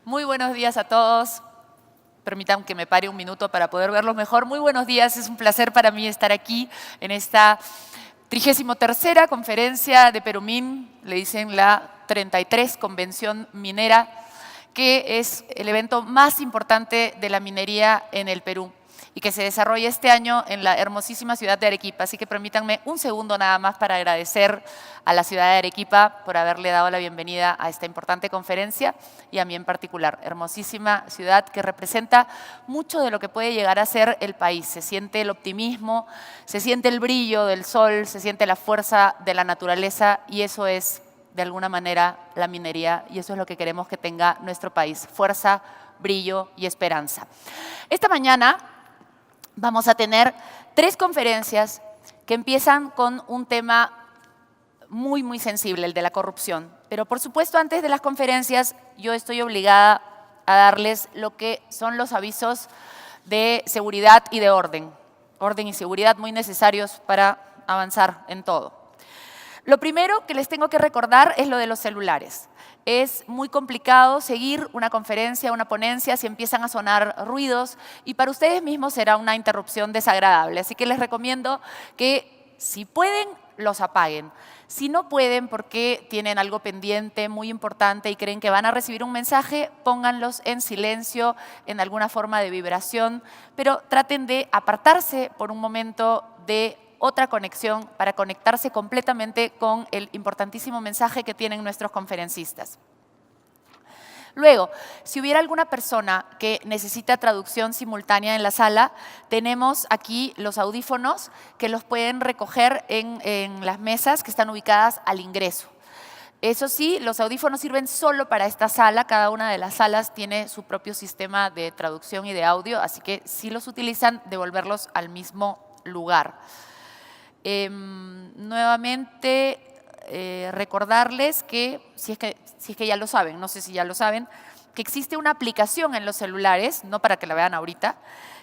Muy buenos días a todos. Permitan que me pare un minuto para poder verlos mejor. Muy buenos días, es un placer para mí estar aquí en esta 33ª conferencia de Perumín, le dicen la 33 Convención Minera, que es el evento más importante de la minería en el Perú y que se desarrolla este año en la hermosísima ciudad de Arequipa. Así que permítanme un segundo nada más para agradecer a la ciudad de Arequipa por haberle dado la bienvenida a esta importante conferencia y a mí en particular. Hermosísima ciudad que representa mucho de lo que puede llegar a ser el país. Se siente el optimismo, se siente el brillo del sol, se siente la fuerza de la naturaleza y eso es de alguna manera la minería y eso es lo que queremos que tenga nuestro país. Fuerza, brillo y esperanza. Esta mañana vamos a tener 3 conferencias que empiezan con un tema muy sensible, el de la corrupción. Pero por supuesto, antes de las conferencias, yo estoy obligada a darles lo que son los avisos de seguridad y de orden. Orden y seguridad muy necesarios para avanzar en todo. Lo primero que les tengo que recordar es lo de los celulares. Es muy complicado seguir una conferencia, una ponencia, si empiezan a sonar ruidos y para ustedes mismos será una interrupción desagradable. Así que les recomiendo que si pueden, los apaguen. Si no pueden porque tienen algo pendiente muy importante y creen que van a recibir un mensaje, pónganlos en silencio, en alguna forma de vibración, pero traten de apartarse por un momento de otra conexión para conectarse completamente con el importantísimo mensaje que tienen nuestros conferencistas. Luego, si hubiera alguna persona que necesita traducción simultánea en la sala, tenemos aquí los audífonos que los pueden recoger en las mesas que están ubicadas al ingreso. Eso sí, los audífonos sirven solo para esta sala. Cada una de las salas tiene su propio sistema de traducción y de audio, así que si los utilizan, devolverlos al mismo lugar. Nuevamente, recordarles que si es que ya lo saben, no sé si ya lo saben, que existe una aplicación en los celulares, no para que la vean ahorita,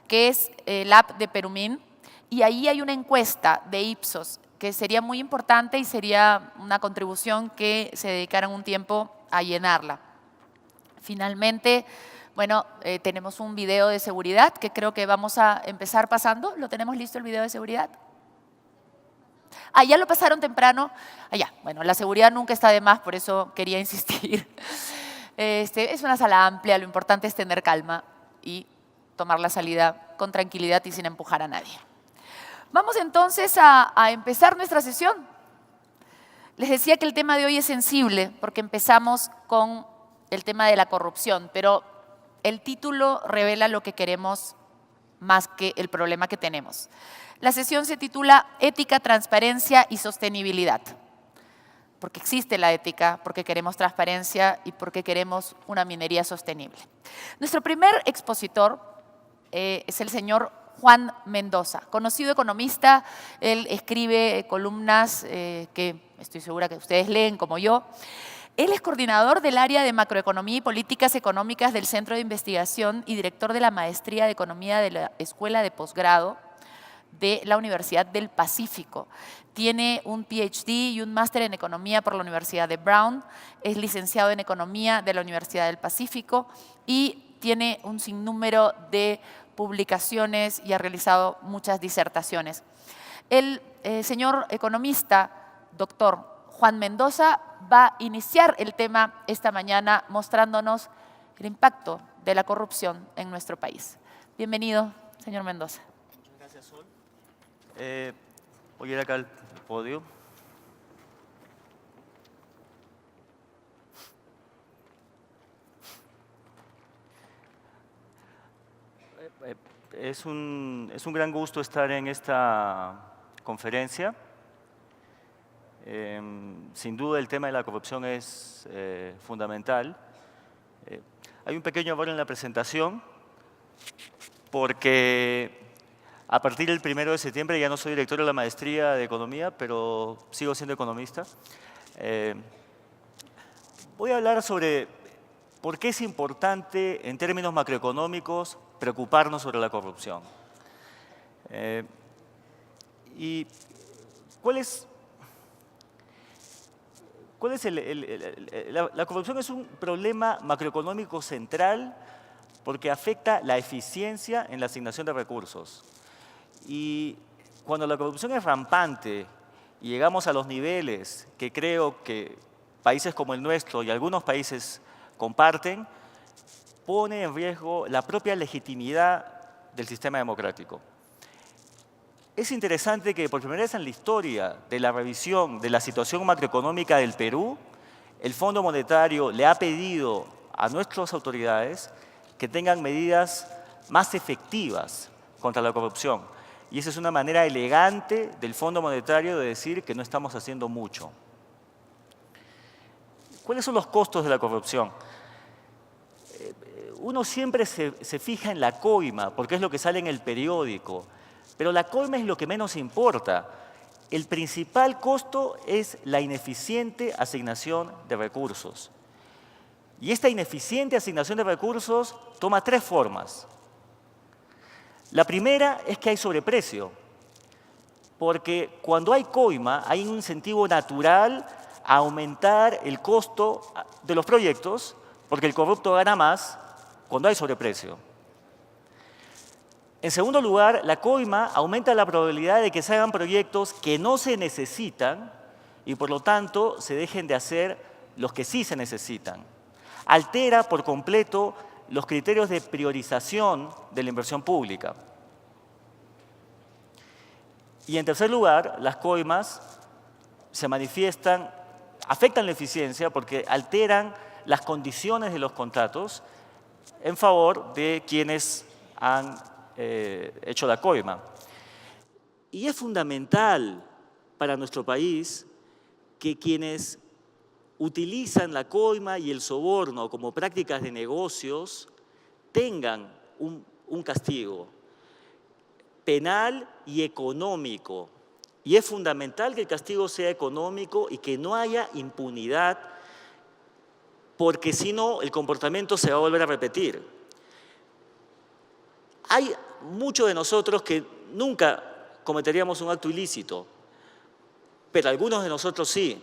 que es la app de Perumín, y ahí hay una encuesta de Ipsos, que sería muy importante y sería una contribución que se dedicaran un tiempo a llenarla. Finalmente, bueno, tenemos un video de seguridad que creo que vamos a empezar pasando. ¿Lo tenemos listo el video de seguridad? Ya lo pasaron temprano. Ya, bueno, la seguridad nunca está de más, por eso quería insistir. Es una sala amplia, lo importante es tener calma y tomar la salida con tranquilidad y sin empujar a nadie. Vamos entonces a empezar nuestra sesión. Les decía que el tema de hoy es sensible porque empezamos con el tema de la corrupción, pero el título revela lo que queremos más que el problema que tenemos. La sesión se titula Ética, Transparencia y Sostenibilidad. Porque existe la ética, porque queremos transparencia y porque queremos una minería sostenible. Nuestro primer expositor es el señor Juan Mendoza, conocido economista. Él escribe columnas que estoy segura que ustedes leen como yo. Él es coordinador del área de macroeconomía y políticas económicas del Centro de Investigación y director de la maestría de economía de la Escuela de Posgrado de la Universidad del Pacífico. Tiene un PhD y un máster en economía por la Universidad de Brown, es licenciado en economía de la Universidad del Pacífico y tiene un sinnúmero de publicaciones y ha realizado muchas disertaciones. El señor economista, doctor Juan Mendoza, va a iniciar el tema esta mañana mostrándonos el impacto de la corrupción en nuestro país. Bienvenido, señor Mendoza. Muchas gracias, Sol. Voy a ir acá al podio. Es un gran gusto estar en esta conferencia. Sin duda el tema de la corrupción es fundamental. Hay un pequeño error en la presentación porque a partir del 1 de septiembre ya no soy director de la maestría de economía, pero sigo siendo economista. Voy a hablar sobre por qué es importante en términos macroeconómicos preocuparnos sobre la corrupción. ¿Y cuál es ¿Cuál es la corrupción es un problema macroeconómico central porque afecta la eficiencia en la asignación de recursos. Y cuando la corrupción es rampante y llegamos a los niveles que creo que países como el nuestro y algunos países comparten, pone en riesgo la propia legitimidad del sistema democrático. Es interesante que por primera vez en la historia de la revisión de la situación macroeconómica del Perú, el Fondo Monetario le ha pedido a nuestras autoridades que tengan medidas más efectivas contra la corrupción. Y esa es una manera elegante del Fondo Monetario de decir que no estamos haciendo mucho. ¿Cuáles son los costos de la corrupción? Uno siempre se fija en la coima, porque es lo que sale en el periódico. Pero la coima es lo que menos importa. El principal costo es la ineficiente asignación de recursos. Y esta ineficiente asignación de recursos toma tres formas. La primera es que hay sobreprecio, porque cuando hay coima hay un incentivo natural a aumentar el costo de los proyectos, porque el corrupto gana más cuando hay sobreprecio. En segundo lugar, la coima aumenta la probabilidad de que se hagan proyectos que no se necesitan y por lo tanto se dejen de hacer los que sí se necesitan. Altera por completo los criterios de priorización de la inversión pública. Y en tercer lugar, las coimas se manifiestan, afectan la eficiencia porque alteran las condiciones de los contratos en favor de quienes han hecho la coima. Y es fundamental para nuestro país que quienes utilizan la coima y el soborno como prácticas de negocios tengan un castigo penal y económico. Y es fundamental que el castigo sea económico y que no haya impunidad, porque si no, el comportamiento se va a volver a repetir. Hay muchos de nosotros que nunca cometeríamos un acto ilícito, pero algunos de nosotros sí.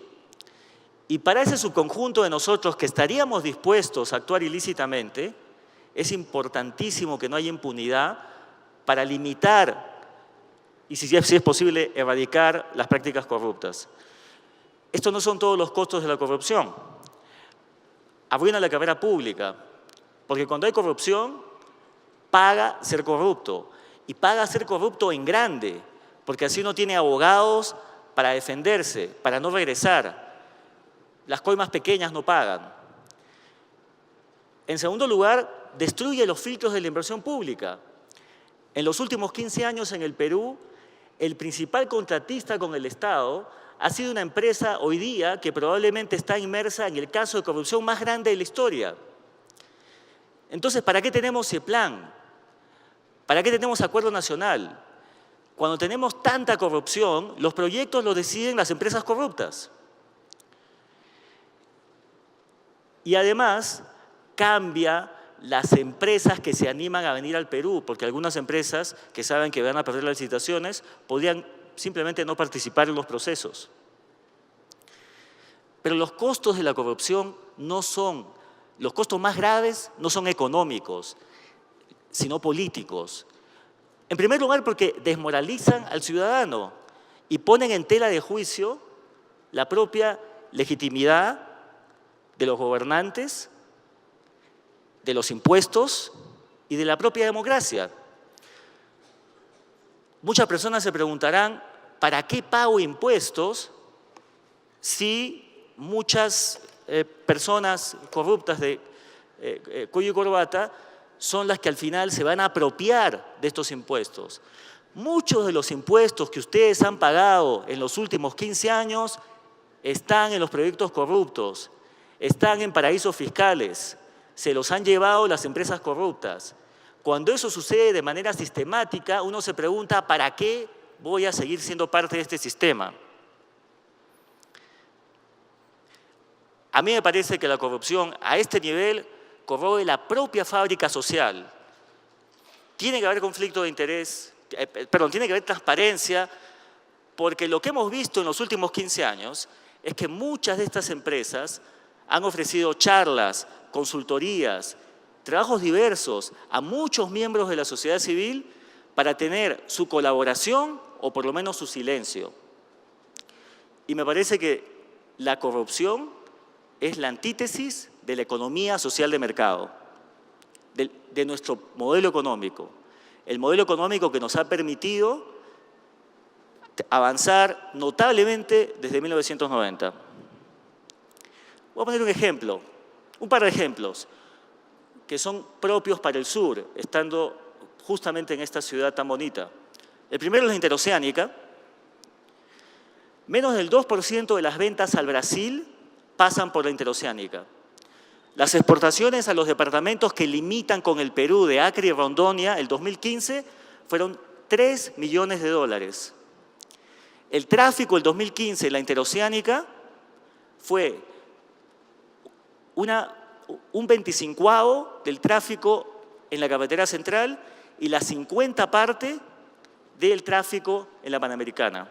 Y para ese subconjunto de nosotros que estaríamos dispuestos a actuar ilícitamente, es importantísimo que no haya impunidad para limitar y, si es posible, erradicar las prácticas corruptas. Estos no son todos los costos de la corrupción. Arruina la carrera pública, porque cuando hay corrupción, paga ser corrupto. Y paga ser corrupto en grande, porque así uno tiene abogados para defenderse, para no regresar. Las coimas pequeñas no pagan. En segundo lugar, destruye los filtros de la inversión pública. En los últimos 15 años en el Perú, el principal contratista con el Estado ha sido una empresa hoy día que probablemente está inmersa en el caso de corrupción más grande de la historia. Entonces, ¿para qué tenemos CEPLAN? ¿Para qué tenemos acuerdo nacional? Cuando tenemos tanta corrupción, los proyectos los deciden las empresas corruptas. Y además, cambia las empresas que se animan a venir al Perú, porque algunas empresas que saben que van a perder las licitaciones podrían simplemente no participar en los procesos. Pero los costos de la corrupción los costos más graves no son económicos, sino políticos. En primer lugar, porque desmoralizan al ciudadano y ponen en tela de juicio la propia legitimidad de los gobernantes, de los impuestos y de la propia democracia. Muchas personas se preguntarán, ¿para qué pago impuestos si muchas personas corruptas de cuello y corbata son las que al final se van a apropiar de estos impuestos? Muchos de los impuestos que ustedes han pagado en los últimos 15 años están en los proyectos corruptos, están en paraísos fiscales, se los han llevado las empresas corruptas. Cuando eso sucede de manera sistemática, uno se pregunta, ¿para qué voy a seguir siendo parte de este sistema? A mí me parece que la corrupción a este nivel corroe la propia fábrica social. Tiene que haber conflicto de interés, tiene que haber transparencia, porque lo que hemos visto en los últimos 15 años es que muchas de estas empresas han ofrecido charlas, consultorías, trabajos diversos a muchos miembros de la sociedad civil para tener su colaboración o por lo menos su silencio. Y me parece que la corrupción es la antítesis de la economía social de mercado, de nuestro modelo económico. El modelo económico que nos ha permitido avanzar notablemente desde 1990. Voy a poner un ejemplo, un par de ejemplos que son propios para el sur, estando justamente en esta ciudad tan bonita. El primero es la interoceánica. Menos del 2% de las ventas al Brasil pasan por la interoceánica. Las exportaciones a los departamentos que limitan con el Perú de Acre y Rondônia el 2015 fueron 3 millones de dólares. El tráfico el 2015 en la interoceánica fue un 25avo del tráfico en la carretera central y la 50 parte del tráfico en la Panamericana.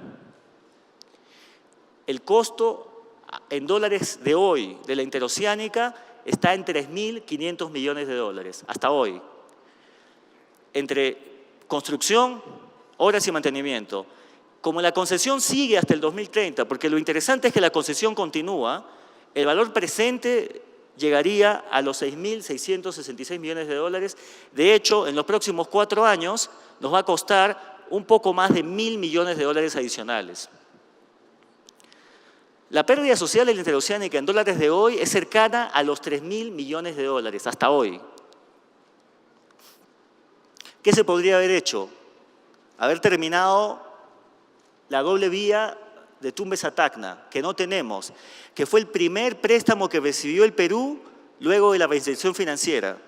El costo en dólares de hoy de la interoceánica está en 3.500 millones de dólares, hasta hoy. Entre construcción, obras y mantenimiento. Como la concesión sigue hasta el 2030, porque lo interesante es que la concesión continúa, el valor presente llegaría a los 6.666 millones de dólares. De hecho, en los próximos 4 años nos va a costar un poco más de 1.000 millones de dólares adicionales. La pérdida social de la interoceánica en dólares de hoy es cercana a los 3.000 millones de dólares, hasta hoy. ¿Qué se podría haber hecho? Haber terminado la doble vía de Tumbes a Tacna, que no tenemos, que fue el primer préstamo que recibió el Perú luego de la reinserción financiera.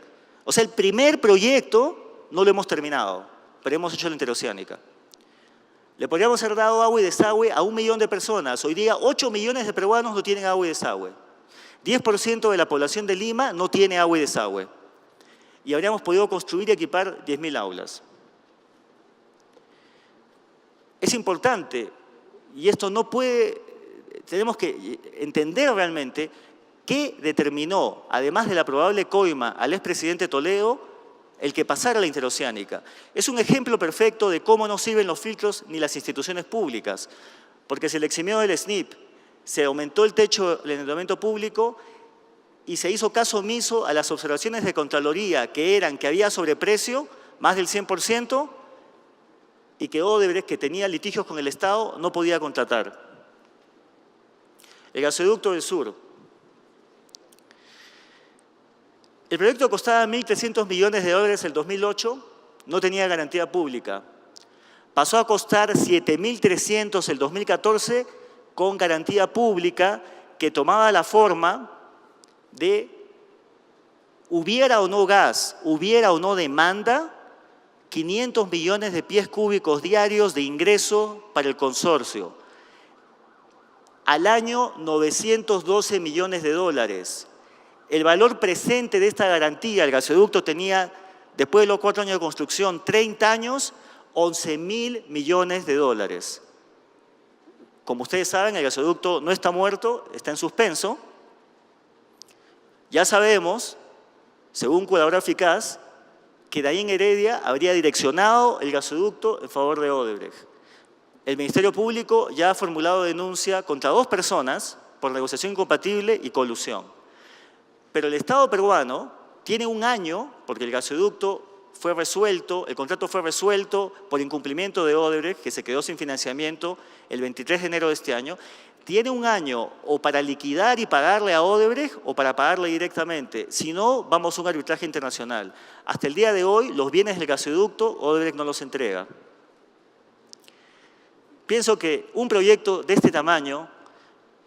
O sea, el primer proyecto no lo hemos terminado, pero hemos hecho la interoceánica. Le podríamos haber dado agua y desagüe a 1 millón de personas. Hoy día 8 millones de peruanos no tienen agua y desagüe. 10% de la población de Lima no tiene agua y desagüe. Y habríamos podido construir y equipar 10.000 aulas. Es importante, y esto no puede, tenemos que entender realmente qué determinó, además de la probable coima al expresidente Toledo, el que pasara la interoceánica. Es un ejemplo perfecto de cómo no sirven los filtros ni las instituciones públicas, porque se le eximió del SNIP, se aumentó el techo del endeudamiento público y se hizo caso omiso a las observaciones de Contraloría que eran que había sobreprecio, más del 100%, y que Odebrecht, que tenía litigios con el Estado, no podía contratar. El gasoducto del sur. El proyecto costaba 1.300 millones de dólares en el 2008, no tenía garantía pública. Pasó a costar 7.300 en el 2014 con garantía pública que tomaba la forma de hubiera o no gas, hubiera o no demanda, 500 millones de pies cúbicos diarios de ingreso para el consorcio. Al año, 912 millones de dólares. El valor presente de esta garantía, el gasoducto tenía, después de los 4 años de construcción, 30 años, 11.000 millones de dólares. Como ustedes saben, el gasoducto no está muerto, está en suspenso. Ya sabemos, según Colaborador Eficaz, que Daín Heredia habría direccionado el gasoducto en favor de Odebrecht. El Ministerio Público ya ha formulado denuncia contra 2 personas por negociación incompatible y colusión. Pero el Estado peruano tiene 1 año, porque el gasoducto fue resuelto, el contrato fue resuelto por incumplimiento de Odebrecht, que se quedó sin financiamiento el 23 de enero de este año, tiene 1 año o para liquidar y pagarle a Odebrecht o para pagarle directamente. Si no, vamos a un arbitraje internacional. Hasta el día de hoy, los bienes del gasoducto, Odebrecht no los entrega. Pienso que un proyecto de este tamaño,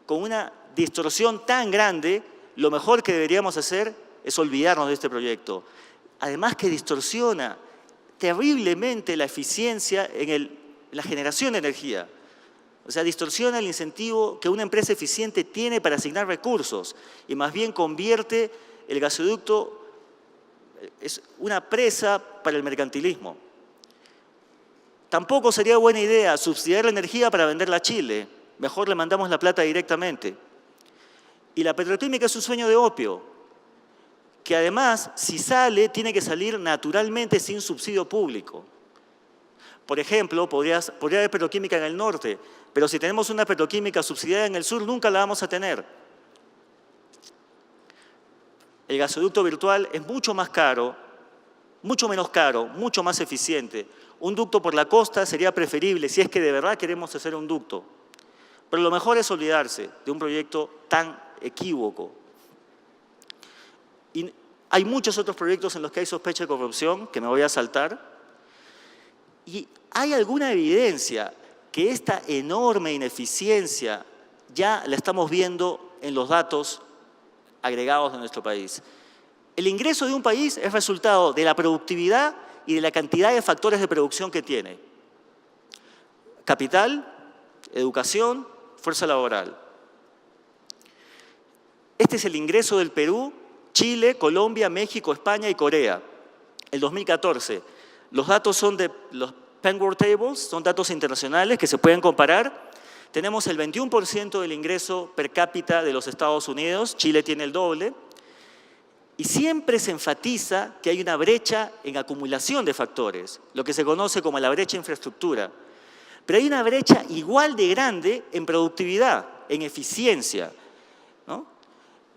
con una distorsión tan grande, lo mejor que deberíamos hacer es olvidarnos de este proyecto. Además que distorsiona terriblemente la eficiencia en la generación de energía. O sea, distorsiona el incentivo que una empresa eficiente tiene para asignar recursos y más bien convierte el gasoducto en una presa para el mercantilismo. Tampoco sería buena idea subsidiar la energía para venderla a Chile. mejor le mandamos la plata directamente. Y la petroquímica es un sueño de opio, que además, si sale, tiene que salir naturalmente sin subsidio público. Por ejemplo, podría haber petroquímica en el norte, pero si tenemos una petroquímica subsidiada en el sur, nunca la vamos a tener. El gasoducto virtual es mucho más caro, mucho menos caro, mucho más eficiente. Un ducto por la costa sería preferible si es que de verdad queremos hacer un ducto. Pero lo mejor es olvidarse de un proyecto tan equívoco. Y hay muchos otros proyectos en los que hay sospecha de corrupción, que me voy a saltar. Y hay alguna evidencia que esta enorme ineficiencia ya la estamos viendo en los datos agregados de nuestro país. El ingreso de un país es resultado de la productividad y de la cantidad de factores de producción que tiene. Capital, educación, fuerza laboral. Este es el ingreso del Perú, Chile, Colombia, México, España y Corea. El 2014. Los datos son de los Penn Tables, son datos internacionales que se pueden comparar. Tenemos el 21% del ingreso per cápita de los Estados Unidos, Chile tiene el doble. Y siempre se enfatiza que hay una brecha en acumulación de factores, lo que se conoce como la brecha infraestructura. Pero hay una brecha igual de grande en productividad, en eficiencia, ¿no?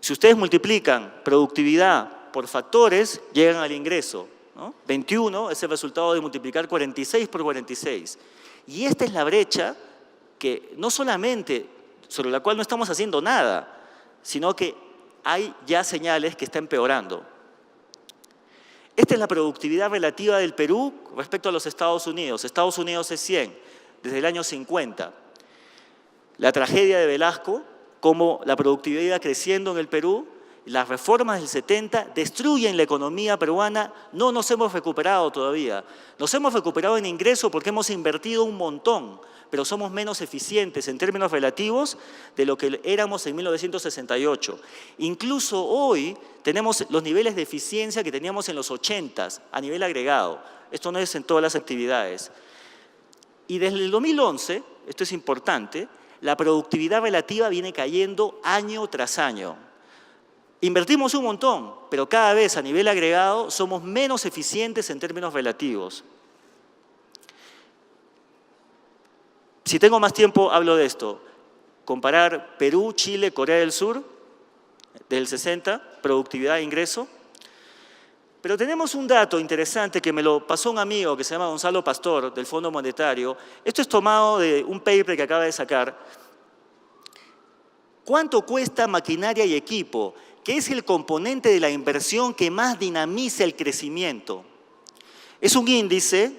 Si ustedes multiplican productividad por factores, llegan al ingreso, ¿no? 21 es el resultado de multiplicar 46 por 46. Y esta es la brecha que no solamente sobre la cual no estamos haciendo nada, sino que hay ya señales que está empeorando. Esta es la productividad relativa del Perú respecto a los Estados Unidos. Estados Unidos es 100, desde el año 50. La tragedia de Velasco, cómo la productividad iba creciendo en el Perú, las reformas del 70 destruyen la economía peruana, no nos hemos recuperado todavía. Nos hemos recuperado en ingreso porque hemos invertido un montón, pero somos menos eficientes en términos relativos de lo que éramos en 1968. Incluso hoy tenemos los niveles de eficiencia que teníamos en los 80s a nivel agregado. Esto no es en todas las actividades. Y desde el 2011, esto es importante, la productividad relativa viene cayendo año tras año. Invertimos un montón, pero cada vez a nivel agregado somos menos eficientes en términos relativos. Si tengo más tiempo, hablo de esto. Comparar Perú, Chile, Corea del Sur, del 60, productividad e ingreso. Pero tenemos un dato interesante que me lo pasó un amigo que se llama Gonzalo Pastor, del Fondo Monetario. Esto es tomado de un paper que acaba de sacar. ¿Cuánto cuesta maquinaria y equipo? Que es el componente de la inversión que más dinamiza el crecimiento. Es un índice,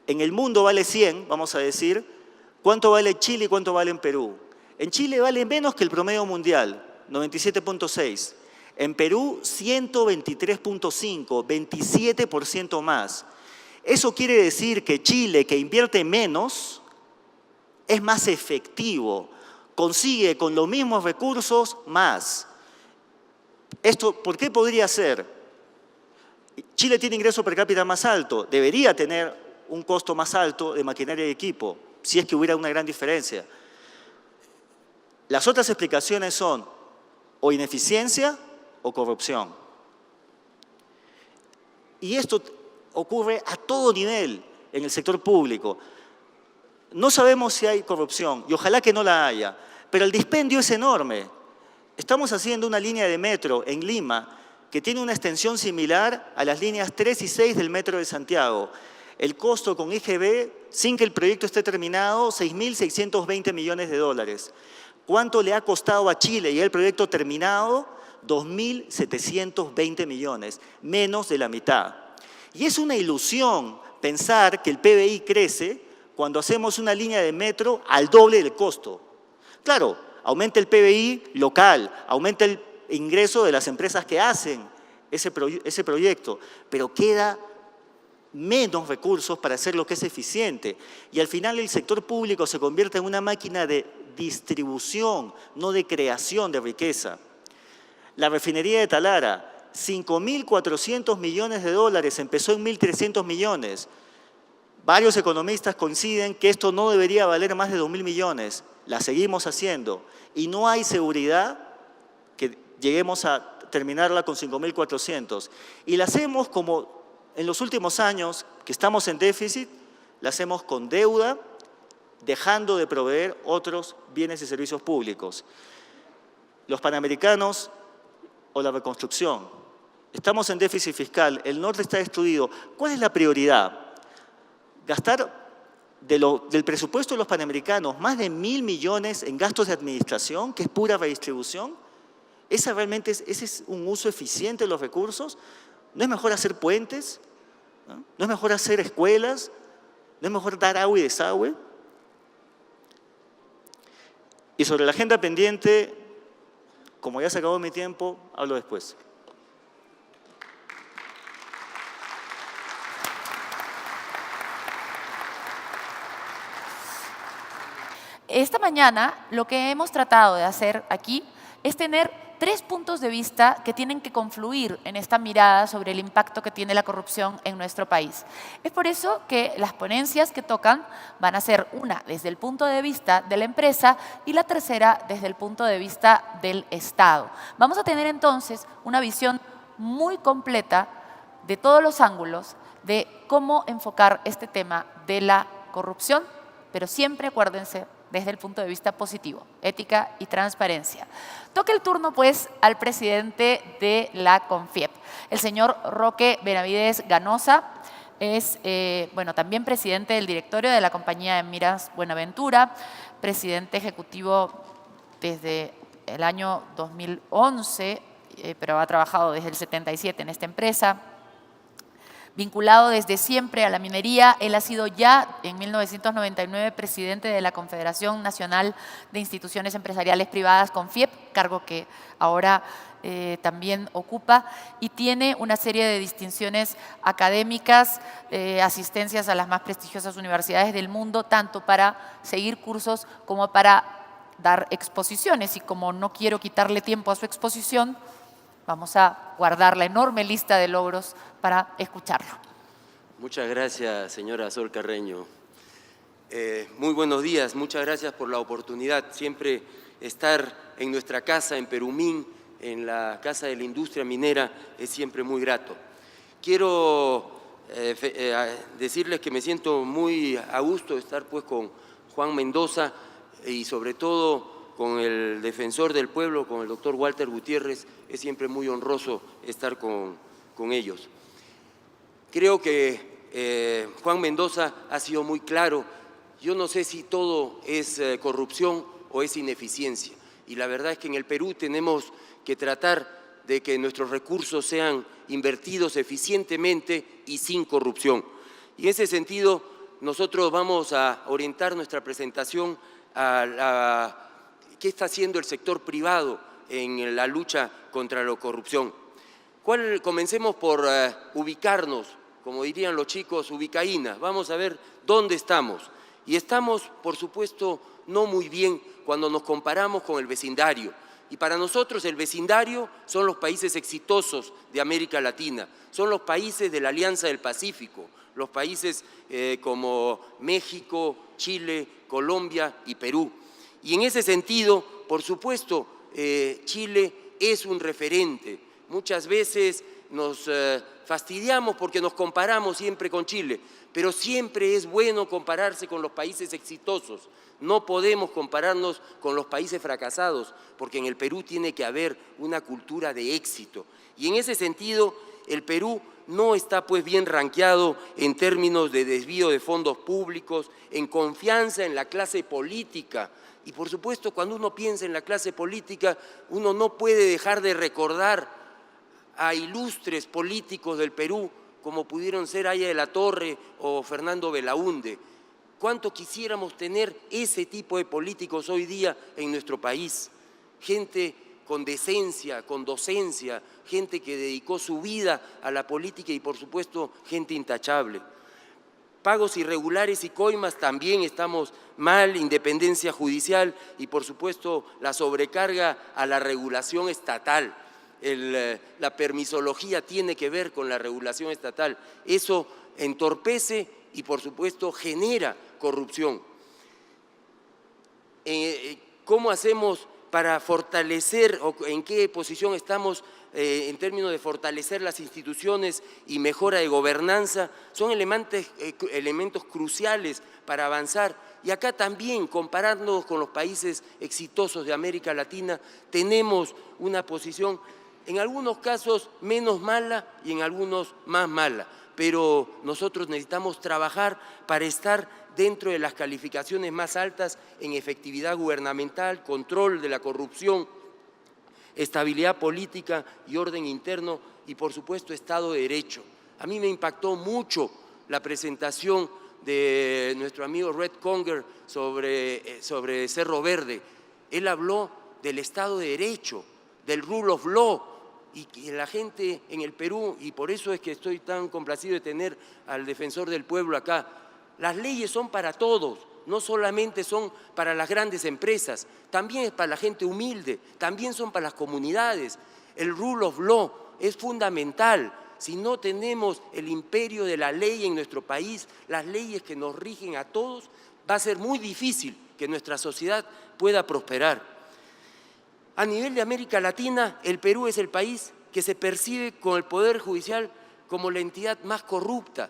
en el mundo vale 100, vamos a decir. ¿Cuánto vale Chile y cuánto vale en Perú? En Chile vale menos que el promedio mundial, 97.6. En Perú, 123.5, 27% más. Eso quiere decir que Chile, que invierte menos, es más efectivo, consigue con los mismos recursos más. ¿Esto por qué podría ser? Chile tiene ingreso per cápita más alto, debería tener un costo más alto de maquinaria y equipo, si es que hubiera una gran diferencia. Las otras explicaciones son o ineficiencia o corrupción. Y esto ocurre a todo nivel en el sector público. No sabemos si hay corrupción y ojalá que no la haya, pero el dispendio es enorme. Estamos haciendo una línea de metro en Lima que tiene una extensión similar a las líneas 3 y 6 del metro de Santiago. El costo con IGB, sin que el proyecto esté terminado, 6.620 millones de dólares. ¿Cuánto le ha costado a Chile y el proyecto terminado? 2.720 millones, menos de la mitad. Y es una ilusión pensar que el PBI crece cuando hacemos una línea de metro al doble del costo. Claro, aumenta el PBI local, aumenta el ingreso de las empresas que hacen ese proyecto, pero queda menos recursos para hacer lo que es eficiente. Y al final el sector público se convierte en una máquina de distribución, no de creación de riqueza. La refinería de Talara, 5.400 millones de dólares, empezó en 1.300 millones. Varios economistas coinciden que esto no debería valer más de 2.000 millones. la seguimos haciendo y no hay seguridad que lleguemos a terminarla con 5.400. Y la hacemos como en los últimos años que estamos en déficit, la hacemos con deuda, dejando de proveer otros bienes y servicios públicos. Los Panamericanos o la reconstrucción. Estamos en déficit fiscal, el norte está destruido. ¿Cuál es la prioridad? Gastar del presupuesto de los Panamericanos más de 1.000 millones en gastos de administración, que es pura redistribución. ¿Ese es un uso eficiente de los recursos? ¿No es mejor hacer puentes? ¿No es mejor hacer escuelas? ¿No es mejor dar agua y desagüe? Y sobre la agenda pendiente, como ya se acabó mi tiempo, hablo después. Esta mañana lo que hemos tratado de hacer aquí es tener 3 puntos de vista que tienen que confluir en esta mirada sobre el impacto que tiene la corrupción en nuestro país. Es por eso que las ponencias que tocan van a ser una desde el punto de vista de la empresa y la tercera desde el punto de vista del Estado. Vamos a tener entonces una visión muy completa de todos los ángulos de cómo enfocar este tema de la corrupción, pero siempre acuérdense desde el punto de vista positivo, ética y transparencia. Toca el turno, pues, al presidente de la CONFIEP, el señor Roque Benavides Ganosa. Es, también presidente del directorio de la compañía de Miras Buenaventura, presidente ejecutivo desde el año 2011, pero ha trabajado desde el 77 en esta empresa. Vinculado desde siempre a la minería, él ha sido ya en 1999 presidente de la Confederación Nacional de Instituciones Empresariales Privadas, CONFIEP, cargo que ahora también ocupa, y tiene una serie de distinciones académicas, asistencias a las más prestigiosas universidades del mundo, tanto para seguir cursos como para dar exposiciones. Y como no quiero quitarle tiempo a su exposición, vamos a guardar la enorme lista de logros para escucharlo. Muchas gracias, señora Sol Carreño. Muy buenos días, muchas gracias por la oportunidad. Siempre estar en nuestra casa, en Perumín, en la Casa de la Industria Minera, es siempre muy grato. Quiero decirles que me siento muy a gusto de estar pues con Juan Mendoza y sobre todo con el defensor del pueblo, con el doctor Walter Gutiérrez. Es siempre muy honroso estar con ellos. Creo que Juan Mendoza ha sido muy claro. Yo no sé si todo es corrupción o es ineficiencia. Y la verdad es que en el Perú tenemos que tratar de que nuestros recursos sean invertidos eficientemente y sin corrupción. Y en ese sentido, nosotros vamos a orientar nuestra presentación a qué está haciendo el sector privado en la lucha contra la corrupción. Comencemos por ubicarnos, como dirían los chicos, ubicaína. Vamos a ver dónde estamos. Y estamos, por supuesto, no muy bien cuando nos comparamos con el vecindario. Y para nosotros el vecindario son los países exitosos de América Latina, son los países de la Alianza del Pacífico, los países como México, Chile, Colombia y Perú. Y en ese sentido, por supuesto, Chile es un referente. Muchas veces nos fastidiamos porque nos comparamos siempre con Chile, pero siempre es bueno compararse con los países exitosos. No podemos compararnos con los países fracasados, porque en el Perú tiene que haber una cultura de éxito. Y en ese sentido, el Perú no está pues bien rankeado en términos de desvío de fondos públicos, en confianza en la clase política. Y por supuesto, cuando uno piensa en la clase política, uno no puede dejar de recordar a ilustres políticos del Perú, como pudieron ser Aya de la Torre o Fernando Belaúnde. ¿Cuánto quisiéramos tener ese tipo de políticos hoy día en nuestro país? Gente con decencia, con docencia, gente que dedicó su vida a la política y, por supuesto, gente intachable. Pagos irregulares y coimas también estamos mal, independencia judicial y, por supuesto, la sobrecarga a la regulación estatal. La permisología tiene que ver con la regulación estatal. Eso entorpece y, por supuesto, genera corrupción. ¿Cómo hacemos para fortalecer o en qué posición estamos en términos de fortalecer las instituciones y mejora de gobernanza? Son elementos cruciales para avanzar. Y acá también, compararnos con los países exitosos de América Latina, tenemos una posición en algunos casos menos mala y en algunos más mala, pero nosotros necesitamos trabajar para estar dentro de las calificaciones más altas en efectividad gubernamental, control de la corrupción, estabilidad política y orden interno y, por supuesto, Estado de Derecho. A mí me impactó mucho la presentación de nuestro amigo Red Conger sobre Cerro Verde. Él habló del Estado de Derecho, del rule of law, y que la gente en el Perú, y por eso es que estoy tan complacido de tener al defensor del pueblo acá, las leyes son para todos, no solamente son para las grandes empresas, también es para la gente humilde, también son para las comunidades. El rule of law es fundamental. Si no tenemos el imperio de la ley en nuestro país, las leyes que nos rigen a todos, va a ser muy difícil que nuestra sociedad pueda prosperar. A nivel de América Latina, el Perú es el país que se percibe con el Poder Judicial como la entidad más corrupta.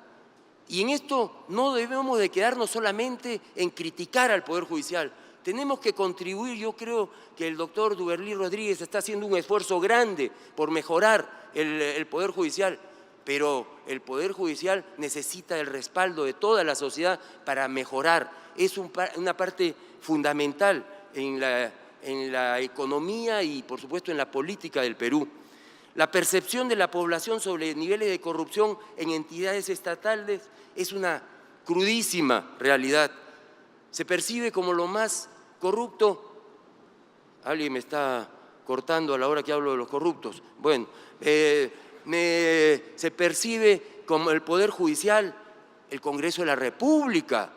Y en esto no debemos de quedarnos solamente en criticar al Poder Judicial. Tenemos que contribuir. Yo creo que el doctor Duberlí Rodríguez está haciendo un esfuerzo grande por mejorar el Poder Judicial, pero el Poder Judicial necesita el respaldo de toda la sociedad para mejorar. Es una parte fundamental en la economía y, por supuesto, en la política del Perú. La percepción de la población sobre niveles de corrupción en entidades estatales es una crudísima realidad. Se percibe como lo más corrupto. Alguien me está cortando a la hora que hablo de los corruptos. Bueno, se percibe como el Poder Judicial, el Congreso de la República.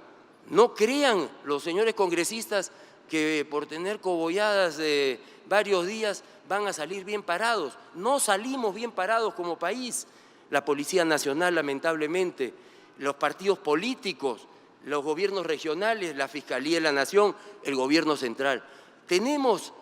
No crean los señores congresistas que por tener cogolladas de varios días van a salir bien parados. No salimos bien parados como país. La Policía Nacional, lamentablemente, los partidos políticos, los gobiernos regionales, la Fiscalía de la Nación, el gobierno central. Tenemos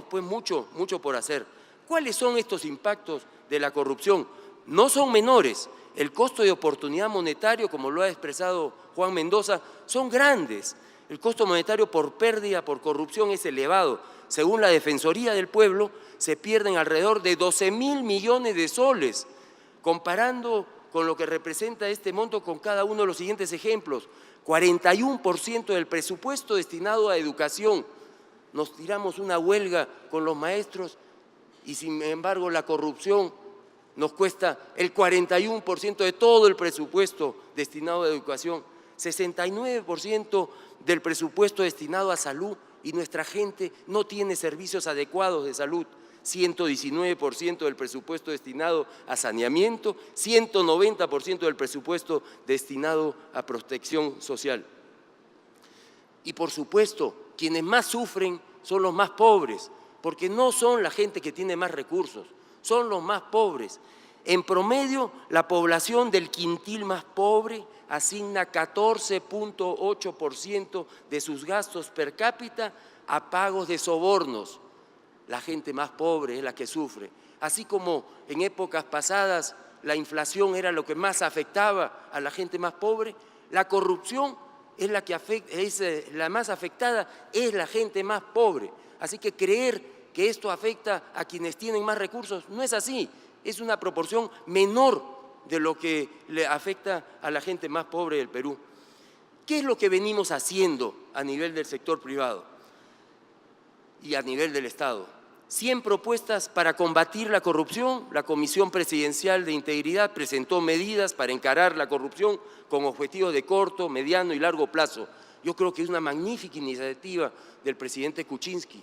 pues mucho por hacer. ¿Cuáles son estos impactos de la corrupción? No son menores. El costo de oportunidad monetario, como lo ha expresado Juan Mendoza, son grandes. El costo monetario por pérdida, por corrupción es elevado. Según la Defensoría del Pueblo, se pierden alrededor de 12.000 millones de soles. Comparando con lo que representa este monto con cada uno de los siguientes ejemplos: 41% del presupuesto destinado a educación. Nos tiramos una huelga con los maestros y, sin embargo, la corrupción nos cuesta el 41% de todo el presupuesto destinado a educación, 69% del presupuesto destinado a salud, y nuestra gente no tiene servicios adecuados de salud, 119% del presupuesto destinado a saneamiento, 190% del presupuesto destinado a protección social. Y, por supuesto, quienes más sufren son los más pobres, porque no son la gente que tiene más recursos, son los más pobres. En promedio, la población del quintil más pobre asigna 14.8% de sus gastos per cápita a pagos de sobornos. La gente más pobre es la que sufre. Así como en épocas pasadas la inflación era lo que más afectaba a la gente más pobre, la corrupción es la más afectada, es la gente más pobre. Así que creer que esto afecta a quienes tienen más recursos no es así, es una proporción menor de lo que le afecta a la gente más pobre del Perú. ¿Qué es lo que venimos haciendo a nivel del sector privado y a nivel del Estado? 100 propuestas para combatir la corrupción. La Comisión Presidencial de Integridad presentó medidas para encarar la corrupción con objetivos de corto, mediano y largo plazo. Yo creo que es una magnífica iniciativa del presidente Kuczynski.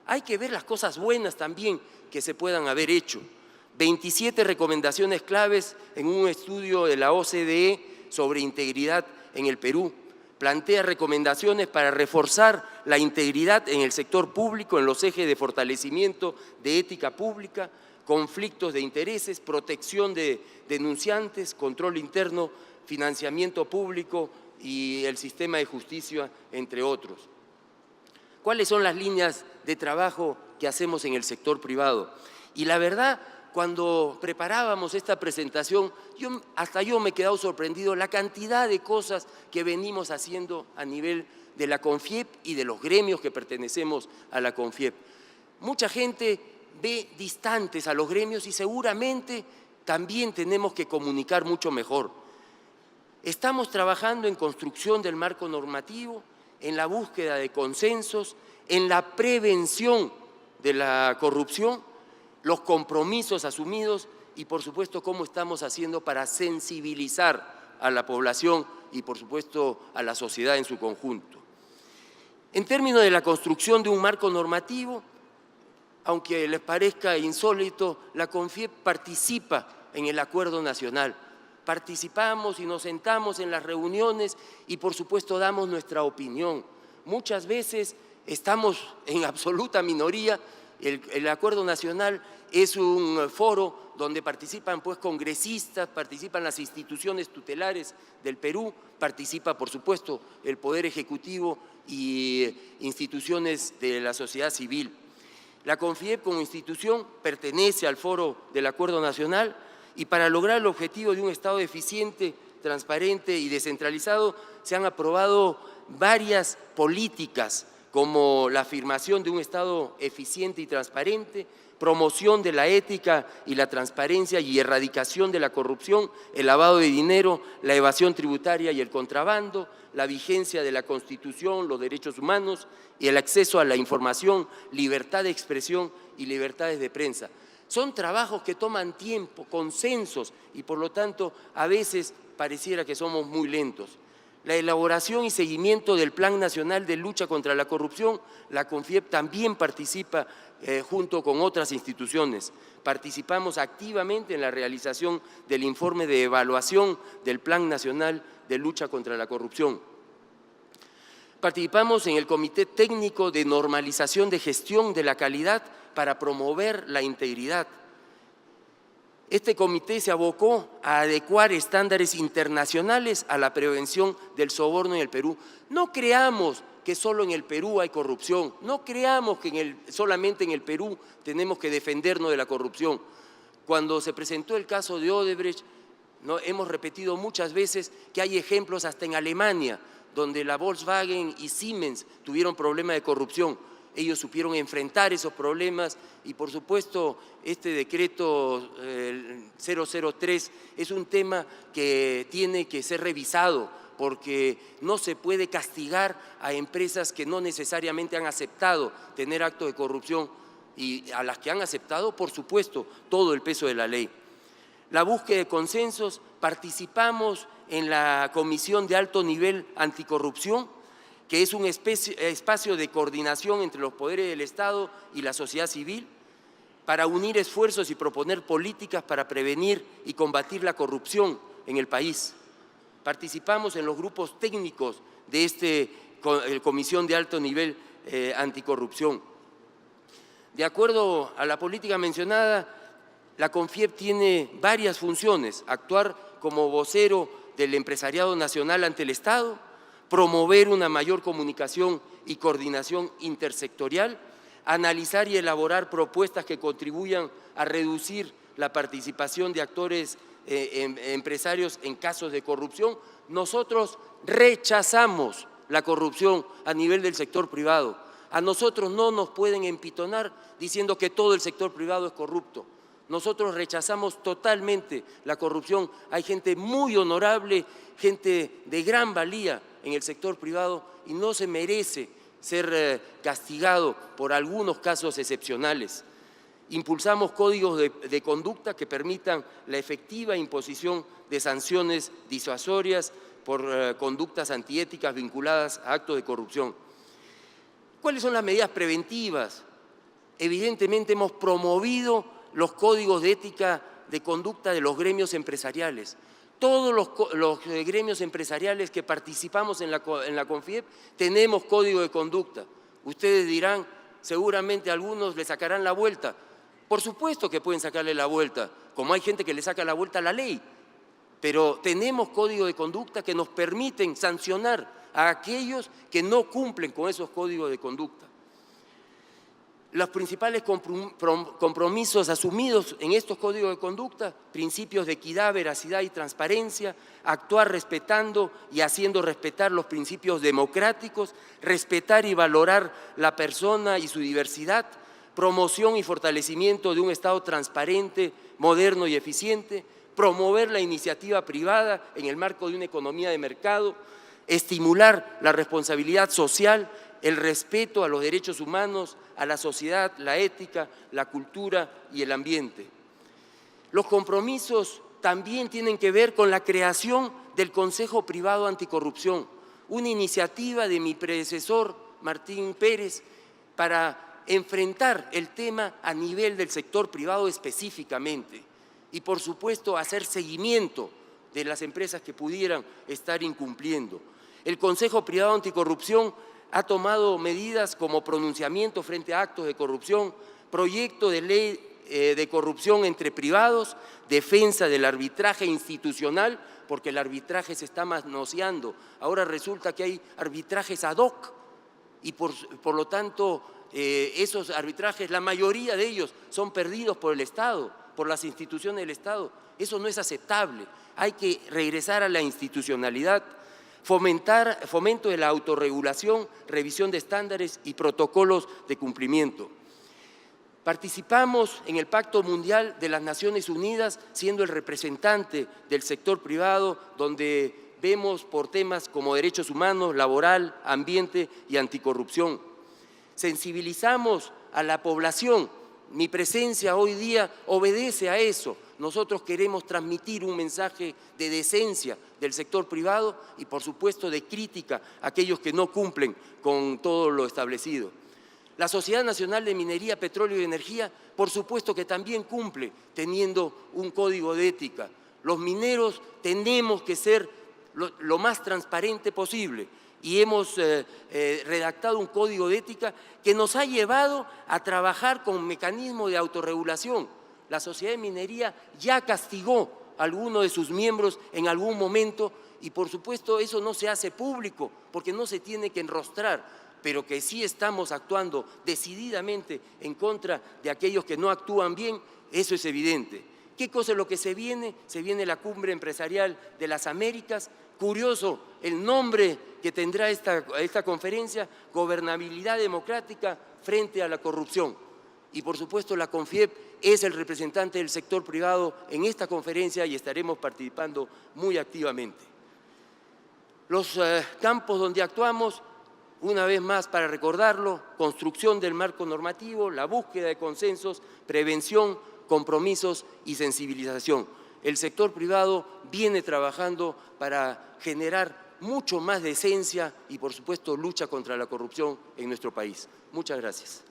Hay que ver las cosas buenas también que se puedan haber hecho. 27 recomendaciones claves en un estudio de la OCDE sobre integridad en el Perú. Plantea recomendaciones para reforzar la integridad en el sector público en los ejes de fortalecimiento de ética pública, conflictos de intereses, protección de denunciantes, control interno, financiamiento público y el sistema de justicia, entre otros. cuáles son las líneas de trabajo que hacemos en el sector privado. Y la verdad, cuando preparábamos esta presentación, hasta yo me he quedado sorprendido la cantidad de cosas que venimos haciendo a nivel de la CONFIEP y de los gremios que pertenecemos a la CONFIEP. Mucha gente ve distantes a los gremios y seguramente también tenemos que comunicar mucho mejor. Estamos trabajando en construcción del marco normativo, en la búsqueda de consensos, en la prevención de la corrupción, los compromisos asumidos y, por supuesto, cómo estamos haciendo para sensibilizar a la población y, por supuesto, a la sociedad en su conjunto. En términos de la construcción de un marco normativo, aunque les parezca insólito, la CONFIEP participa en el Acuerdo Nacional. Participamos y nos sentamos en las reuniones y, por supuesto, damos nuestra opinión. Muchas veces estamos en absoluta minoría. El Acuerdo Nacional es un foro donde participan pues, congresistas, participan las instituciones tutelares del Perú, participa, por supuesto, el Poder Ejecutivo y instituciones de la sociedad civil. La CONFIEP como institución pertenece al foro del Acuerdo Nacional y para lograr el objetivo de un Estado eficiente, transparente y descentralizado se han aprobado varias políticas como la afirmación de un Estado eficiente y transparente, promoción de la ética y la transparencia y erradicación de la corrupción, el lavado de dinero, la evasión tributaria y el contrabando, la vigencia de la Constitución, los derechos humanos y el acceso a la información, libertad de expresión y libertades de prensa. Son trabajos que toman tiempo, consensos y por lo tanto a veces pareciera que somos muy lentos. La elaboración y seguimiento del Plan Nacional de Lucha contra la Corrupción, la CONFIEP también participa junto con otras instituciones. Participamos activamente en la realización del informe de evaluación del Plan Nacional de Lucha contra la Corrupción. Participamos en el Comité Técnico de Normalización de Gestión de la Calidad para promover la integridad. Este comité se abocó a adecuar estándares internacionales a la prevención del soborno en el Perú. No creamos que solo en el Perú hay corrupción, no creamos que solamente en el Perú tenemos que defendernos de la corrupción. Cuando se presentó el caso de Odebrecht, hemos repetido muchas veces que hay ejemplos hasta en Alemania, donde la Volkswagen y Siemens tuvieron problemas de corrupción. Ellos supieron enfrentar esos problemas y, por supuesto, este decreto 003 es un tema que tiene que ser revisado porque no se puede castigar a empresas que no necesariamente han aceptado tener actos de corrupción y a las que han aceptado, por supuesto, todo el peso de la ley. La búsqueda de consensos, participamos en la Comisión de Alto Nivel Anticorrupción, que es un espacio de coordinación entre los poderes del Estado y la sociedad civil para unir esfuerzos y proponer políticas para prevenir y combatir la corrupción en el país. Participamos en los grupos técnicos de esta Comisión de Alto Nivel Anticorrupción. De acuerdo a la política mencionada, la CONFIEP tiene varias funciones: actuar como vocero del empresariado nacional ante el Estado, promover una mayor comunicación y coordinación intersectorial, analizar y elaborar propuestas que contribuyan a reducir la participación de actores empresarios en casos de corrupción. Nosotros rechazamos la corrupción a nivel del sector privado. A nosotros no nos pueden empitonar diciendo que todo el sector privado es corrupto. Nosotros rechazamos totalmente la corrupción. Hay gente muy honorable, gente de gran valía en el sector privado y no se merece ser castigado por algunos casos excepcionales. Impulsamos códigos de conducta que permitan la efectiva imposición de sanciones disuasorias por conductas antiéticas vinculadas a actos de corrupción. ¿Cuáles son las medidas preventivas? Evidentemente hemos promovido los códigos de ética de conducta de los gremios empresariales. Todos los gremios empresariales que participamos en la CONFIEP tenemos código de conducta. Ustedes dirán, seguramente algunos le sacarán la vuelta. Por supuesto que pueden sacarle la vuelta, como hay gente que le saca la vuelta a la ley. Pero tenemos código de conducta que nos permiten sancionar a aquellos que no cumplen con esos códigos de conducta. los principales compromisos asumidos en estos códigos de conducta: principios de equidad, veracidad y transparencia, actuar respetando y haciendo respetar los principios democráticos, respetar y valorar la persona y su diversidad, promoción y fortalecimiento de un Estado transparente, moderno y eficiente, promover la iniciativa privada en el marco de una economía de mercado, estimular la responsabilidad social, el respeto a los derechos humanos, a la sociedad, la ética, la cultura y el ambiente. Los compromisos también tienen que ver con la creación del Consejo Privado Anticorrupción, una iniciativa de mi predecesor, Martín Pérez, para enfrentar el tema a nivel del sector privado específicamente y, por supuesto, hacer seguimiento de las empresas que pudieran estar incumpliendo. El Consejo Privado Anticorrupción ha tomado medidas como pronunciamiento frente a actos de corrupción, proyecto de ley de corrupción entre privados, defensa del arbitraje institucional, porque el arbitraje se está manoseando. Ahora resulta que hay arbitrajes ad hoc y por lo tanto esos arbitrajes, la mayoría de ellos son perdidos por el Estado, por las instituciones del Estado. Eso no es aceptable. Hay que regresar a la institucionalidad. Fomento de la autorregulación, revisión de estándares y protocolos de cumplimiento. Participamos en el Pacto Mundial de las Naciones Unidas, siendo el representante del sector privado, donde vemos por temas como derechos humanos, laboral, ambiente y anticorrupción. Sensibilizamos a la población. Mi presencia hoy día obedece a eso. Nosotros queremos transmitir un mensaje de decencia del sector privado y, por supuesto, de crítica a aquellos que no cumplen con todo lo establecido. La Sociedad Nacional de Minería, Petróleo y Energía, por supuesto que también cumple teniendo un código de ética. Los mineros tenemos que ser lo más transparente posible y hemos redactado un código de ética que nos ha llevado a trabajar con mecanismos de autorregulación. La Sociedad de Minería ya castigó a alguno de sus miembros en algún momento y, por supuesto, eso no se hace público porque no se tiene que enrostrar, pero que sí estamos actuando decididamente en contra de aquellos que no actúan bien, eso es evidente. ¿Qué cosa es lo que se viene? Se viene la Cumbre Empresarial de las Américas. Curioso el nombre que tendrá esta conferencia: Gobernabilidad Democrática frente a la corrupción. Y, por supuesto, la CONFIEP es el representante del sector privado en esta conferencia y estaremos participando muy activamente. Los campos donde actuamos, una vez más para recordarlo: construcción del marco normativo, la búsqueda de consensos, prevención, compromisos y sensibilización. El sector privado viene trabajando para generar mucho más decencia y, por supuesto, lucha contra la corrupción en nuestro país. Muchas gracias.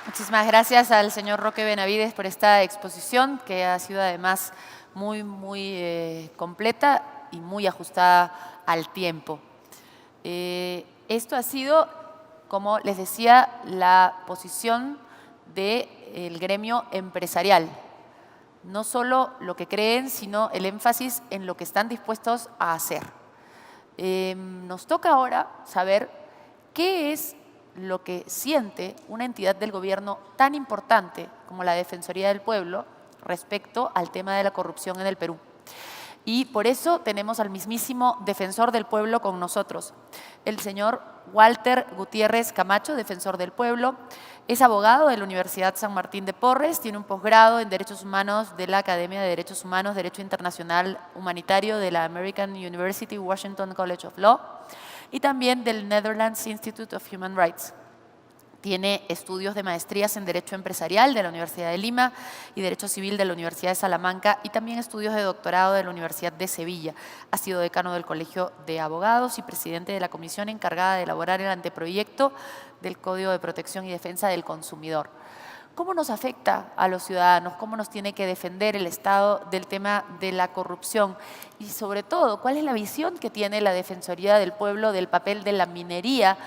Muchísimas gracias al señor Roque Benavides por esta exposición, que ha sido además muy completa y muy ajustada al tiempo. Esto ha sido, como les decía, la posición del gremio empresarial. No solo lo que creen, sino el énfasis en lo que están dispuestos a hacer. Nos toca ahora saber qué es lo que siente una entidad del gobierno tan importante como la Defensoría del Pueblo respecto al tema de la corrupción en el Perú. Y por eso tenemos al mismísimo defensor del pueblo con nosotros, el señor Walter Gutiérrez Camacho, defensor del pueblo. Es abogado de la Universidad San Martín de Porres, tiene un posgrado en Derechos Humanos de la Academia de Derechos Humanos, Derecho Internacional Humanitario de la American University Washington College of Law y también del Netherlands Institute of Human Rights. Tiene estudios de maestrías en Derecho Empresarial de la Universidad de Lima y Derecho Civil de la Universidad de Salamanca y también estudios de doctorado de la Universidad de Sevilla. Ha sido decano del Colegio de Abogados y presidente de la comisión encargada de elaborar el anteproyecto del Código de Protección y Defensa del Consumidor. ¿Cómo nos afecta a los ciudadanos? ¿Cómo nos tiene que defender el Estado del tema de la corrupción? Y sobre todo, ¿cuál es la visión que tiene la Defensoría del Pueblo del papel de la minería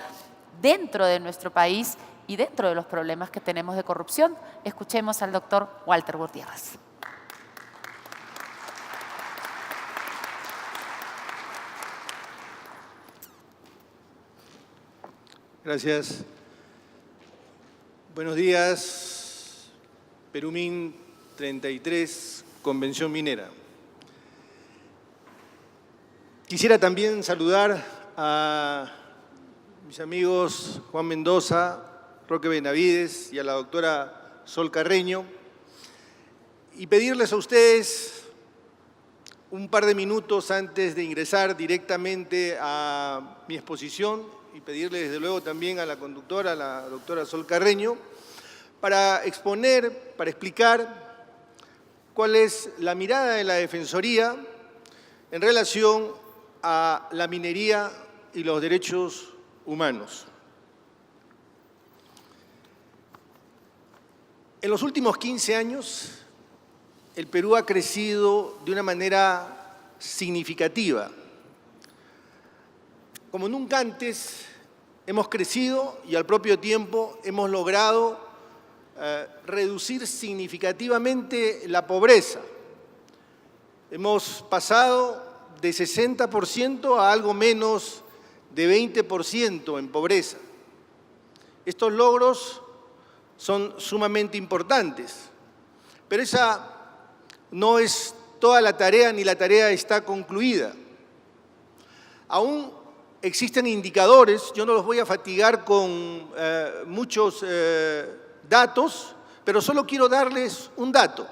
dentro de nuestro país y dentro de los problemas que tenemos de corrupción? Escuchemos al doctor Walter Gutiérrez. Gracias. Buenos días, Perumín 33, Convención Minera. Quisiera también saludar a mis amigos Juan Mendoza, Roque Benavides y a la doctora Sol Carreño y pedirles a ustedes un par de minutos antes de ingresar directamente a mi exposición y pedirle desde luego también a la conductora, a la doctora Sol Carreño, para exponer, para explicar cuál es la mirada de la Defensoría en relación a la minería y los derechos humanos. En los últimos 15 años, el Perú ha crecido de una manera significativa. Como nunca antes hemos crecido y al propio tiempo hemos logrado reducir significativamente la pobreza. Hemos pasado de 60% a algo menos de 20% en pobreza. Estos logros son sumamente importantes, pero esa no es toda la tarea ni la tarea está concluida. Aún existen indicadores, yo no los voy a fatigar con muchos datos, pero solo quiero darles un dato,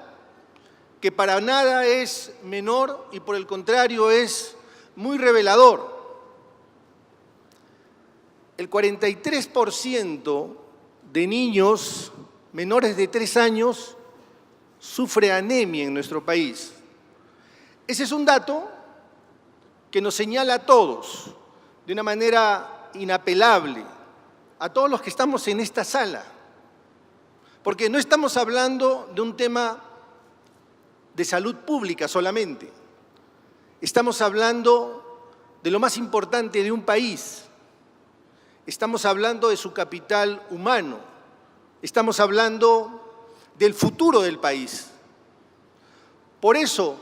que para nada es menor y por el contrario es muy revelador. El 43% de niños menores de 3 años sufre anemia en nuestro país. Ese es un dato que nos señala a todos, de una manera inapelable, a todos los que estamos en esta sala, porque no estamos hablando de un tema de salud pública solamente, estamos hablando de lo más importante de un país, estamos hablando de su capital humano, estamos hablando del futuro del país. Por eso,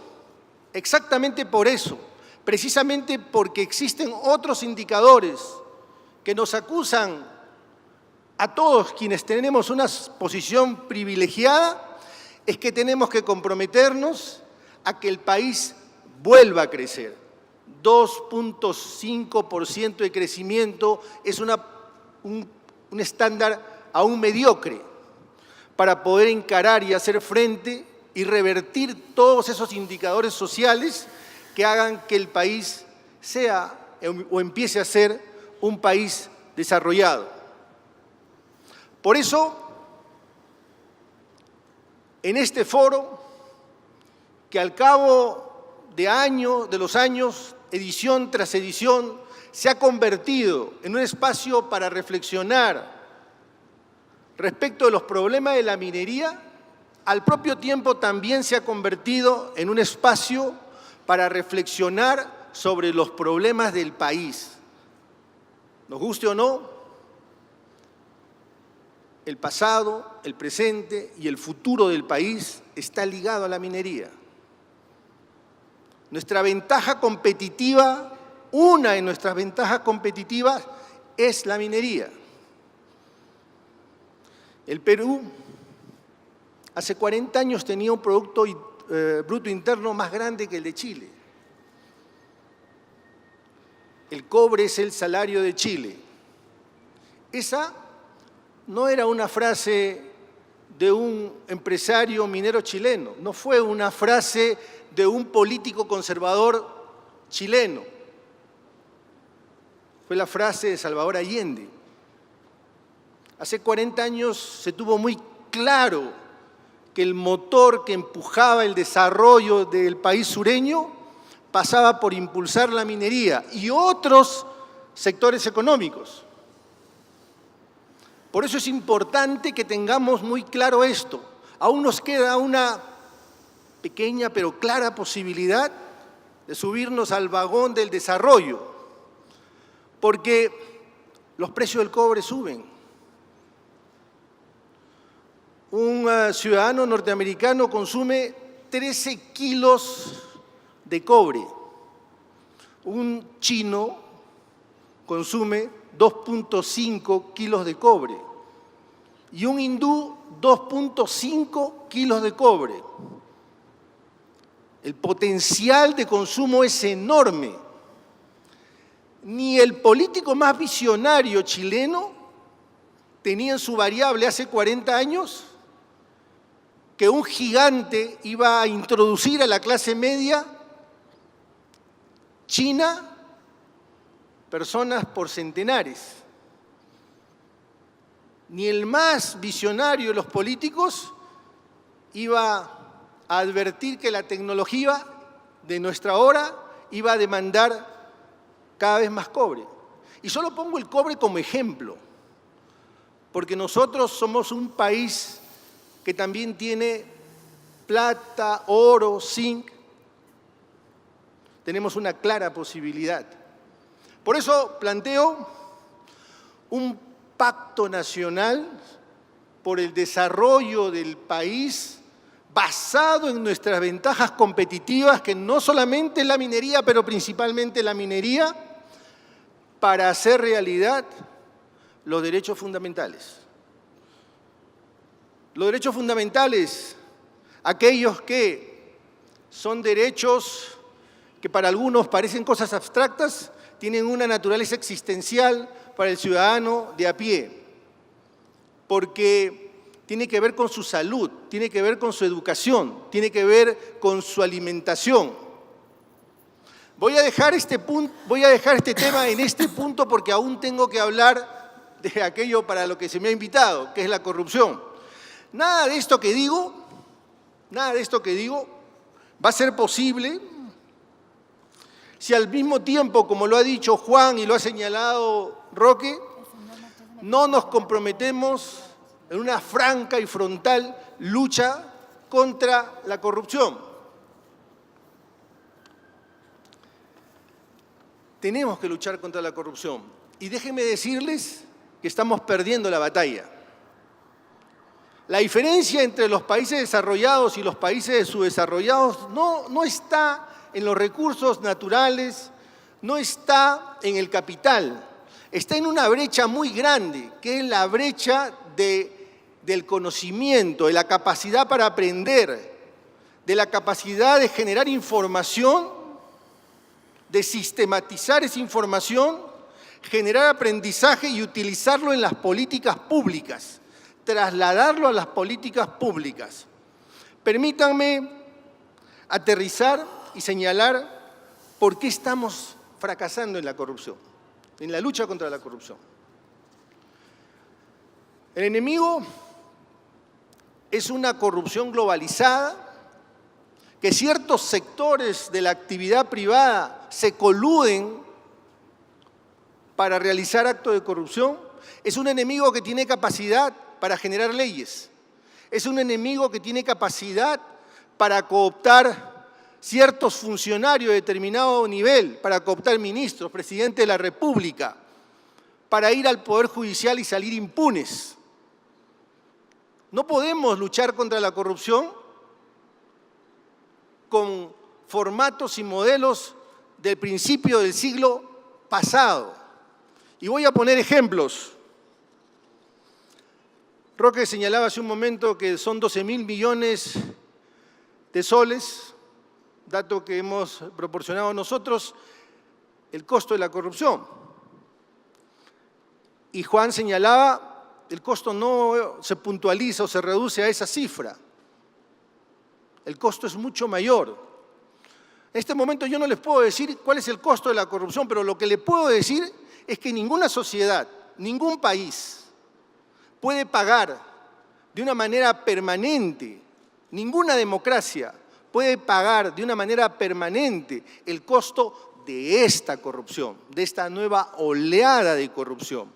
exactamente por eso, precisamente porque existen otros indicadores que nos acusan a todos quienes tenemos una posición privilegiada, es que tenemos que comprometernos a que el país vuelva a crecer. 2.5% de crecimiento es un estándar aún mediocre para poder encarar y hacer frente y revertir todos esos indicadores sociales que hagan que el país sea o empiece a ser un país desarrollado. Por eso, en este foro, que al cabo de los años, edición tras edición, se ha convertido en un espacio para reflexionar respecto de los problemas de la minería, al propio tiempo también se ha convertido en un espacio para reflexionar sobre los problemas del país. Nos guste o no, el pasado, el presente y el futuro del país está ligado a la minería. Nuestra ventaja competitiva, una de nuestras ventajas competitivas es la minería. El Perú hace 40 años tenía un Producto Bruto Interno más grande que el de Chile. El cobre es el salario de Chile. Esa no era una frase de un empresario minero chileno, no fue una frase de un político conservador chileno. Fue la frase de Salvador Allende. Hace 40 años se tuvo muy claro que el motor que empujaba el desarrollo del país sureño pasaba por impulsar la minería y otros sectores económicos. Por eso es importante que tengamos muy claro esto. Aún nos queda una pequeña pero clara posibilidad de subirnos al vagón del desarrollo, porque los precios del cobre suben. Un ciudadano norteamericano consume 13 kilos de cobre. Un chino consume 2.5 kilos de cobre y un hindú 2.5 kilos de cobre. El potencial de consumo es enorme. Ni el político más visionario chileno tenía en su variable hace 40 años que un gigante iba a introducir a la clase media china personas por centenares. Ni el más visionario de los políticos iba a advertir que la tecnología de nuestra hora iba a demandar cada vez más cobre. Y solo pongo el cobre como ejemplo, porque nosotros somos un país que también tiene plata, oro, zinc. Tenemos una clara posibilidad. Por eso planteo un pacto nacional por el desarrollo del país basado en nuestras ventajas competitivas, que no solamente es la minería, pero principalmente la minería, para hacer realidad los derechos fundamentales. Los derechos fundamentales, aquellos que son derechos que para algunos parecen cosas abstractas, tienen una naturaleza existencial para el ciudadano de a pie, porque tiene que ver con su salud, tiene que ver con su educación, tiene que ver con su alimentación. Voy a dejar este tema en este punto porque aún tengo que hablar de aquello para lo que se me ha invitado, que es la corrupción. Nada de esto que digo va a ser posible si al mismo tiempo, como lo ha dicho Juan y lo ha señalado Roque, no nos comprometemos en una franca y frontal lucha contra la corrupción. Tenemos que luchar contra la corrupción. Y déjenme decirles que estamos perdiendo la batalla. La diferencia entre los países desarrollados y los países subdesarrollados no está en los recursos naturales, no está en el capital, está en una brecha muy grande, que es la brecha del conocimiento, de la capacidad para aprender, de la capacidad de generar información, de sistematizar esa información, generar aprendizaje y utilizarlo en las políticas públicas, trasladarlo a las políticas públicas. Permítanme aterrizar y señalar por qué estamos fracasando en la corrupción, en la lucha contra la corrupción. El enemigo es una corrupción globalizada, que ciertos sectores de la actividad privada se coluden para realizar actos de corrupción. Es un enemigo que tiene capacidad para generar leyes. Es un enemigo que tiene capacidad para cooptar ciertos funcionarios de determinado nivel, para cooptar ministros, presidente de la República, para ir al Poder Judicial y salir impunes. No podemos luchar contra la corrupción con formatos y modelos del principio del siglo pasado. Y voy a poner ejemplos. Roque señalaba hace un momento que son 12.000 millones de soles, dato que hemos proporcionado nosotros, el costo de la corrupción. Y Juan señalaba, el costo no se puntualiza o se reduce a esa cifra. El costo es mucho mayor. En este momento yo no les puedo decir cuál es el costo de la corrupción, pero lo que les puedo decir es que ninguna sociedad, ningún país puede pagar de una manera permanente, ninguna democracia puede pagar de una manera permanente el costo de esta corrupción, de esta nueva oleada de corrupción.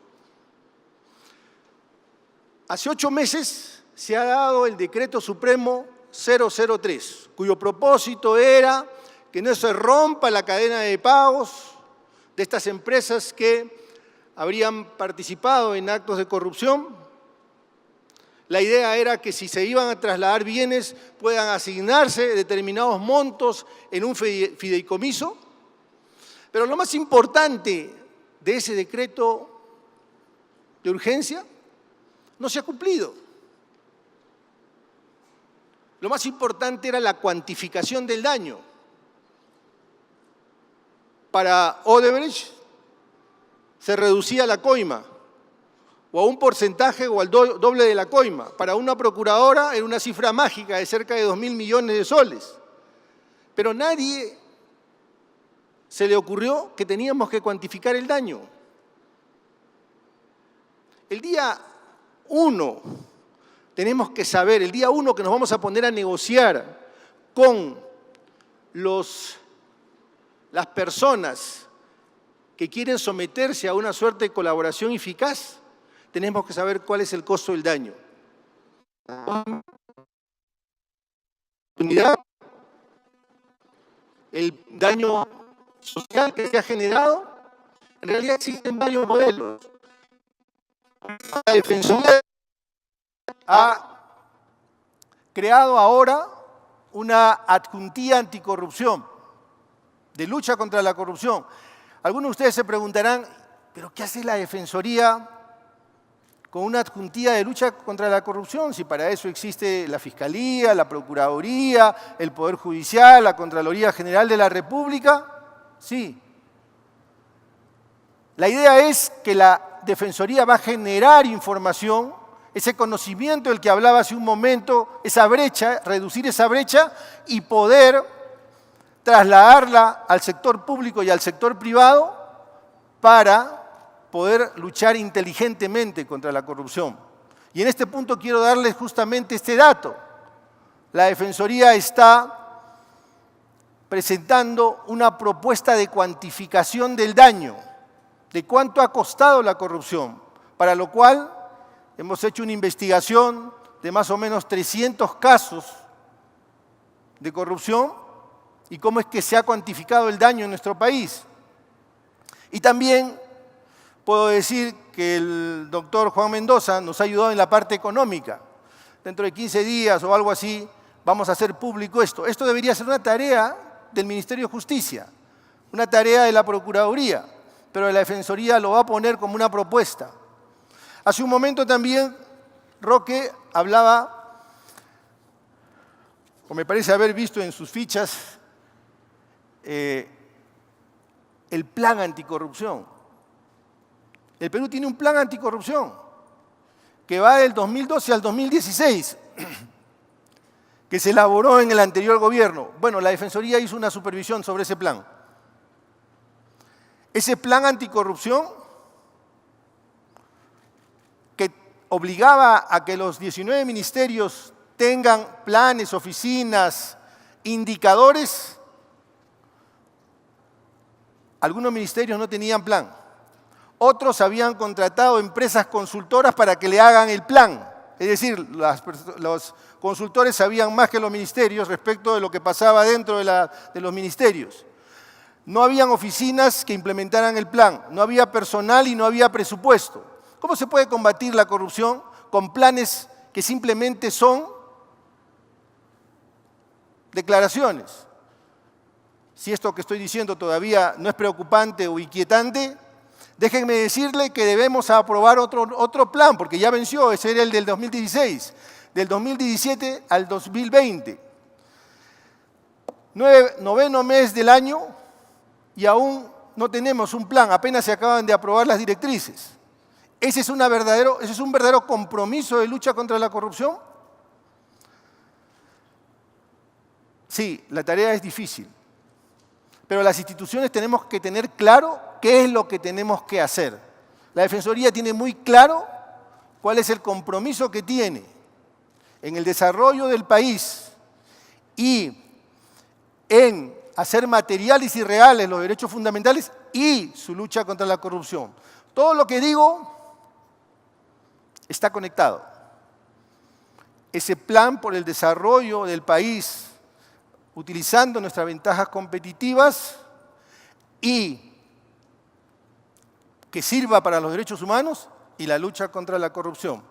Hace 8 meses se ha dado el Decreto Supremo 003, cuyo propósito era que no se rompa la cadena de pagos de estas empresas que habrían participado en actos de corrupción. La idea era que si se iban a trasladar bienes puedan asignarse determinados montos en un fideicomiso. Pero lo más importante de ese decreto de urgencia no se ha cumplido. Lo más importante era la cuantificación del daño. Para Odebrecht se reducía la coima, o a un porcentaje o al doble de la coima. Para una procuradora era una cifra mágica de cerca de 2.000 millones de soles. Pero nadie se le ocurrió que teníamos que cuantificar el daño. El día 1 tenemos que saber, el día 1 que nos vamos a poner a negociar con las personas que quieren someterse a una suerte de colaboración eficaz, tenemos que saber cuál es el costo del daño. El daño social que se ha generado, en realidad existen varios modelos. La Defensoría ha creado ahora una adjuntía anticorrupción, de lucha contra la corrupción. Algunos de ustedes se preguntarán, ¿pero qué hace la Defensoría con una adjuntía de lucha contra la corrupción? Si para eso existe la Fiscalía, la Procuraduría, el Poder Judicial, la Contraloría General de la República. Sí. La idea es que la Defensoría va a generar información, ese conocimiento del que hablaba hace un momento, esa brecha, reducir esa brecha y poder trasladarla al sector público y al sector privado para poder luchar inteligentemente contra la corrupción. Y en este punto quiero darles justamente este dato. La Defensoría está presentando una propuesta de cuantificación del daño, de cuánto ha costado la corrupción, para lo cual hemos hecho una investigación de más o menos 300 casos de corrupción y cómo es que se ha cuantificado el daño en nuestro país. Y también puedo decir que el doctor Juan Mendoza nos ha ayudado en la parte económica. Dentro de 15 días o algo así vamos a hacer público esto. Esto debería ser una tarea del Ministerio de Justicia, una tarea de la Procuraduría, pero la Defensoría lo va a poner como una propuesta. Hace un momento también Roque hablaba, o me parece haber visto en sus fichas, el plan anticorrupción. El Perú tiene un plan anticorrupción que va del 2012 al 2016, que se elaboró en el anterior gobierno. Bueno, la Defensoría hizo una supervisión sobre ese plan. Ese plan anticorrupción que obligaba a que los 19 ministerios tengan planes, oficinas, indicadores. Algunos ministerios no tenían plan. Otros habían contratado empresas consultoras para que le hagan el plan. Es decir, los consultores sabían más que los ministerios respecto de lo que pasaba dentro de los ministerios. No habían oficinas que implementaran el plan, no había personal y no había presupuesto. ¿Cómo se puede combatir la corrupción con planes que simplemente son declaraciones? Si esto que estoy diciendo todavía no es preocupante o inquietante, déjenme decirle que debemos aprobar otro plan, porque ya venció, ese era el del 2016, del 2017 al 2020. Noveno mes del año y aún no tenemos un plan, apenas se acaban de aprobar las directrices. ¿Ese es un verdadero compromiso de lucha contra la corrupción? Sí, la tarea es difícil. Pero las instituciones tenemos que tener claro qué es lo que tenemos que hacer. La Defensoría tiene muy claro cuál es el compromiso que tiene en el desarrollo del país y en hacer materiales y reales los derechos fundamentales y su lucha contra la corrupción. Todo lo que digo está conectado. Ese plan por el desarrollo del país, utilizando nuestras ventajas competitivas y que sirva para los derechos humanos y la lucha contra la corrupción.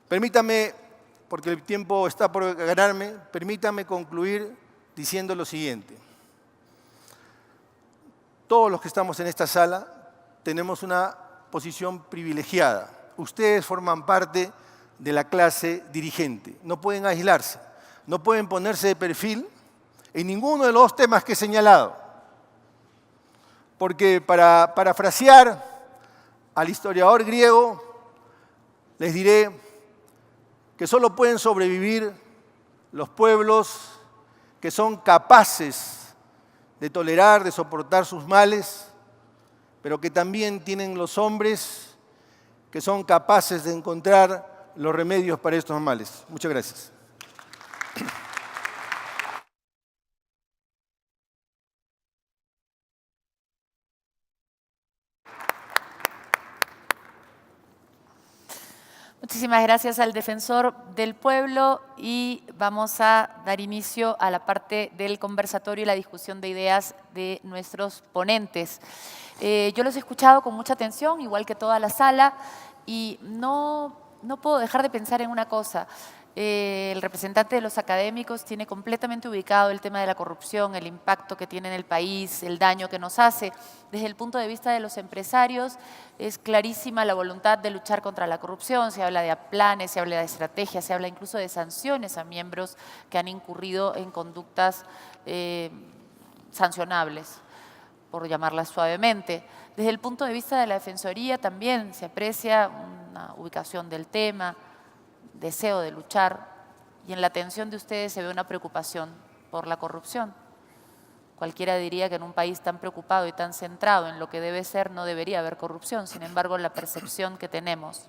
Permítame, porque el tiempo está por ganarme, permítame concluir diciendo lo siguiente. Todos los que estamos en esta sala tenemos una posición privilegiada. Ustedes forman parte de la clase dirigente. No pueden aislarse, no pueden ponerse de perfil en ninguno de los dos temas que he señalado. Porque para parafrasear al historiador griego, les diré que solo pueden sobrevivir los pueblos que son capaces de tolerar, de soportar sus males, pero que también tienen los hombres que son capaces de encontrar los remedios para estos males. Muchas gracias. Muchísimas gracias al defensor del pueblo y vamos a dar inicio a la parte del conversatorio y la discusión de ideas de nuestros ponentes. Yo los he escuchado con mucha atención, igual que toda la sala, y no puedo dejar de pensar en una cosa. El representante de los académicos tiene completamente ubicado el tema de la corrupción, el impacto que tiene en el país, el daño que nos hace. Desde el punto de vista de los empresarios, es clarísima la voluntad de luchar contra la corrupción. Se habla de planes, se habla de estrategias, se habla incluso de sanciones a miembros que han incurrido en conductas sancionables, por llamarlas suavemente. Desde el punto de vista de la Defensoría también se aprecia una ubicación del tema, deseo de luchar, y en la atención de ustedes se ve una preocupación por la corrupción. Cualquiera diría que en un país tan preocupado y tan centrado en lo que debe ser no debería haber corrupción. Sin embargo, la percepción que tenemos,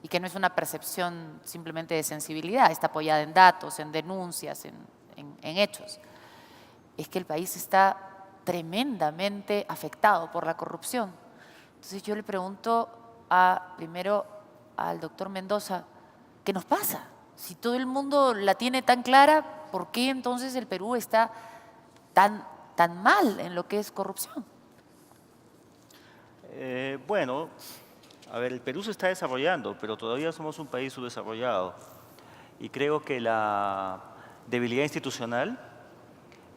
y que no es una percepción simplemente de sensibilidad, está apoyada en datos, en denuncias, en hechos, es que el país está tremendamente afectado por la corrupción. Entonces yo le pregunto primero al doctor Mendoza, ¿qué nos pasa? Si todo el mundo la tiene tan clara, ¿por qué entonces el Perú está tan mal en lo que es corrupción? Bueno, a ver, el Perú se está desarrollando, pero todavía somos un país subdesarrollado. Y creo que la debilidad institucional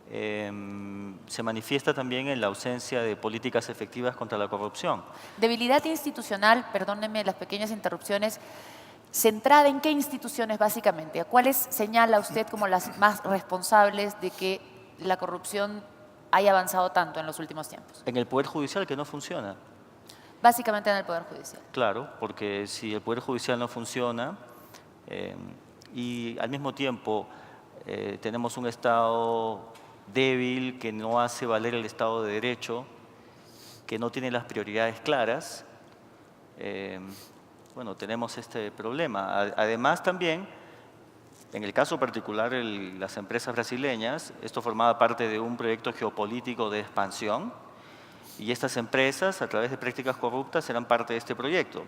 se manifiesta también en la ausencia de políticas efectivas contra la corrupción. Debilidad institucional, perdónenme las pequeñas interrupciones, ¿centrada en qué instituciones básicamente? ¿A cuáles señala usted como las más responsables de que la corrupción haya avanzado tanto en los últimos tiempos? En el Poder Judicial, que no funciona. Básicamente en el Poder Judicial. Claro, porque si el Poder Judicial no funciona y al mismo tiempo tenemos un Estado débil, que no hace valer el Estado de Derecho, que no tiene las prioridades claras, bueno, tenemos este problema. Además también, en el caso particular, las empresas brasileñas, esto formaba parte de un proyecto geopolítico de expansión, y estas empresas, a través de prácticas corruptas, eran parte de este proyecto.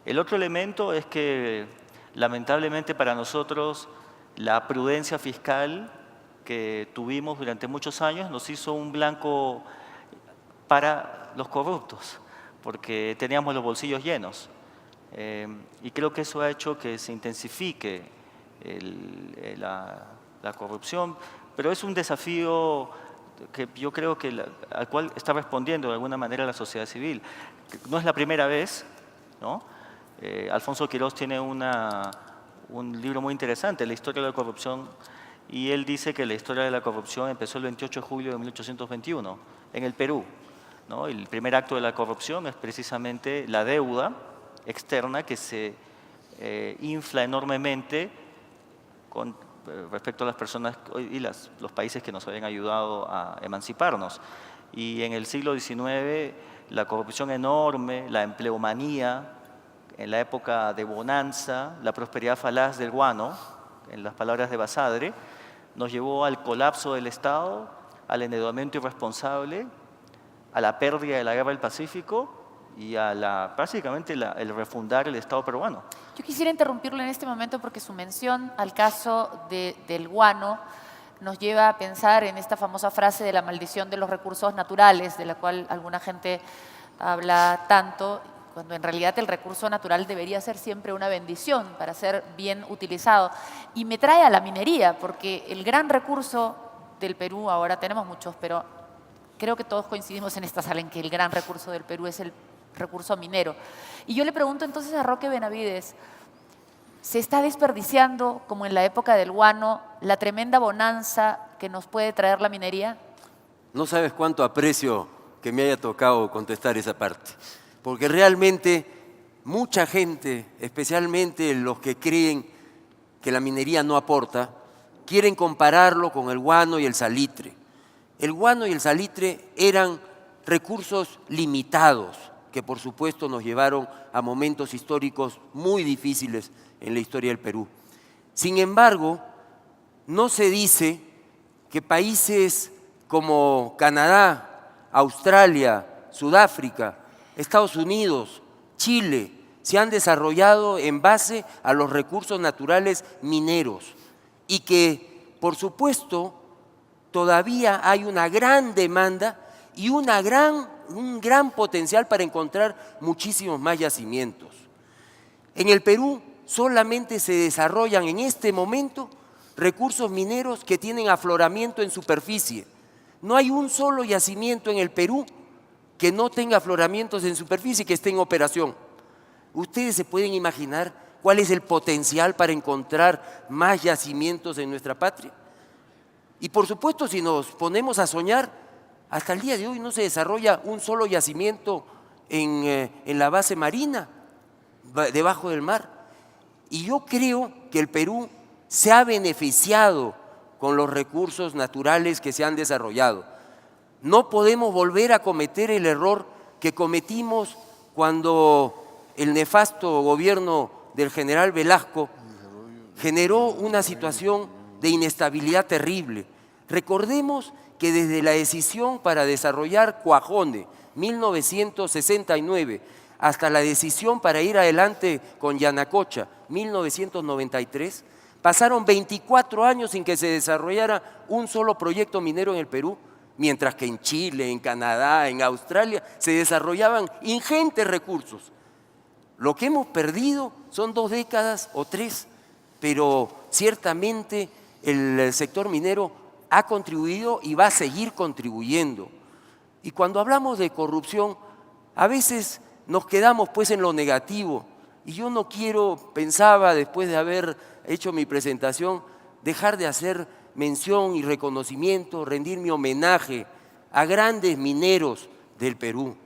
El otro elemento es que, lamentablemente para nosotros, la prudencia fiscal que tuvimos durante muchos años nos hizo un blanco para los corruptos, porque teníamos los bolsillos llenos. Y creo que eso ha hecho que se intensifique la corrupción, pero es un desafío que yo creo que al cual está respondiendo de alguna manera la sociedad civil. No es la primera vez, ¿no? Alfonso Quirós tiene un libro muy interesante, La historia de la corrupción, y él dice que la historia de la corrupción empezó el 28 de julio de 1821 en el Perú, ¿no? El primer acto de la corrupción es precisamente la deuda externa que se infla enormemente con respecto a las personas y los países que nos habían ayudado a emanciparnos. Y en el siglo XIX la corrupción enorme, la empleomanía, en la época de bonanza, la prosperidad falaz del guano, en las palabras de Basadre, nos llevó al colapso del Estado, al endeudamiento irresponsable, a la pérdida de la Guerra del Pacífico y a básicamente el refundar el Estado peruano. Yo quisiera interrumpirlo en este momento porque su mención al caso del guano nos lleva a pensar en esta famosa frase de la maldición de los recursos naturales, de la cual alguna gente habla tanto, cuando en realidad el recurso natural debería ser siempre una bendición para ser bien utilizado. Y me trae a la minería, porque el gran recurso del Perú, ahora tenemos muchos, pero creo que todos coincidimos en esta sala en que el gran recurso del Perú es el recurso minero. Y yo le pregunto entonces a Roque Benavides, ¿se está desperdiciando, como en la época del guano, la tremenda bonanza que nos puede traer la minería? No sabes cuánto aprecio que me haya tocado contestar esa parte, porque realmente mucha gente, especialmente los que creen que la minería no aporta, quieren compararlo con el guano y el salitre. El guano y el salitre eran recursos limitados, que por supuesto nos llevaron a momentos históricos muy difíciles en la historia del Perú. Sin embargo, no se dice que países como Canadá, Australia, Sudáfrica, Estados Unidos, Chile, se han desarrollado en base a los recursos naturales mineros y que, por supuesto, todavía hay una gran demanda y un gran potencial para encontrar muchísimos más yacimientos. En el Perú solamente se desarrollan en este momento recursos mineros que tienen afloramiento en superficie. No hay un solo yacimiento en el Perú que no tenga afloramientos en superficie, que esté en operación. ¿Ustedes se pueden imaginar cuál es el potencial para encontrar más yacimientos en nuestra patria? Y por supuesto, si nos ponemos a soñar, hasta el día de hoy no se desarrolla un solo yacimiento en la base marina, debajo del mar. Y yo creo que el Perú se ha beneficiado con los recursos naturales que se han desarrollado. No podemos volver a cometer el error que cometimos cuando el nefasto gobierno del general Velasco generó una situación de inestabilidad terrible. Recordemos que desde la decisión para desarrollar Cuajone, 1969, hasta la decisión para ir adelante con Yanacocha, 1993, pasaron 24 años sin que se desarrollara un solo proyecto minero en el Perú, mientras que en Chile, en Canadá, en Australia, se desarrollaban ingentes recursos. Lo que hemos perdido son 2 décadas o 3, pero ciertamente el sector minero ha contribuido y va a seguir contribuyendo. Y cuando hablamos de corrupción, a veces nos quedamos pues en lo negativo. Y yo no quiero, pensaba después de haber hecho mi presentación, dejar de hacer mención y reconocimiento, rendir mi homenaje a grandes mineros del Perú,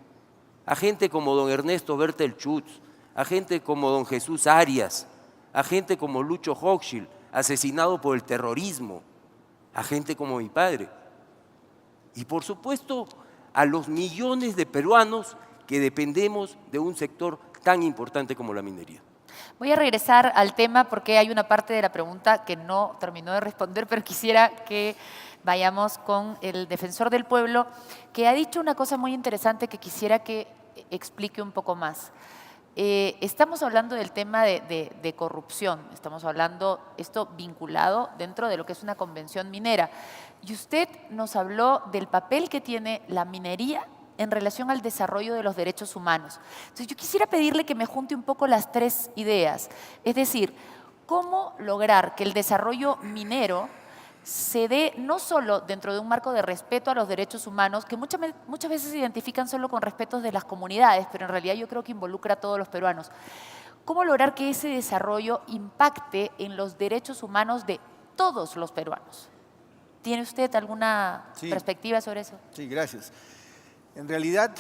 a gente como don Ernesto Bertelschutz, a gente como don Jesús Arias, a gente como Lucho Hochschild, asesinado por el terrorismo, a gente como mi padre. Y por supuesto, a los millones de peruanos que dependemos de un sector tan importante como la minería. Voy a regresar al tema porque hay una parte de la pregunta que no terminó de responder, pero quisiera que vayamos con el defensor del pueblo, que ha dicho una cosa muy interesante que quisiera que explique un poco más. Estamos hablando del tema de corrupción, estamos hablando esto vinculado dentro de lo que es una convención minera. Y usted nos habló del papel que tiene la minería en relación al desarrollo de los derechos humanos. Entonces yo quisiera pedirle que me junte un poco las 3 ideas, es decir, cómo lograr que el desarrollo minero se dé no solo dentro de un marco de respeto a los derechos humanos, que muchas veces se identifican solo con respetos de las comunidades, pero en realidad yo creo que involucra a todos los peruanos. ¿Cómo lograr que ese desarrollo impacte en los derechos humanos de todos los peruanos? ¿Tiene usted alguna perspectiva sobre eso? Sí, gracias. En realidad,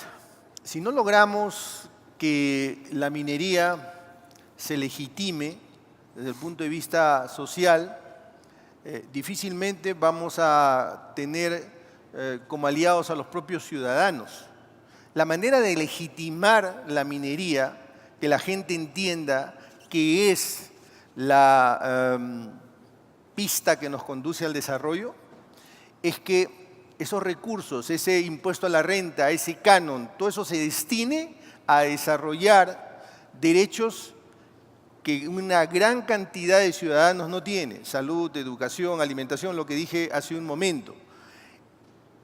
si no logramos que la minería se legitime desde el punto de vista social, difícilmente vamos a tener como aliados a los propios ciudadanos. La manera de legitimar la minería, que la gente entienda que es la pista que nos conduce al desarrollo, es que esos recursos, ese impuesto a la renta, ese canon, todo eso se destine a desarrollar derechos que una gran cantidad de ciudadanos no tiene: salud, educación, alimentación, lo que dije hace un momento.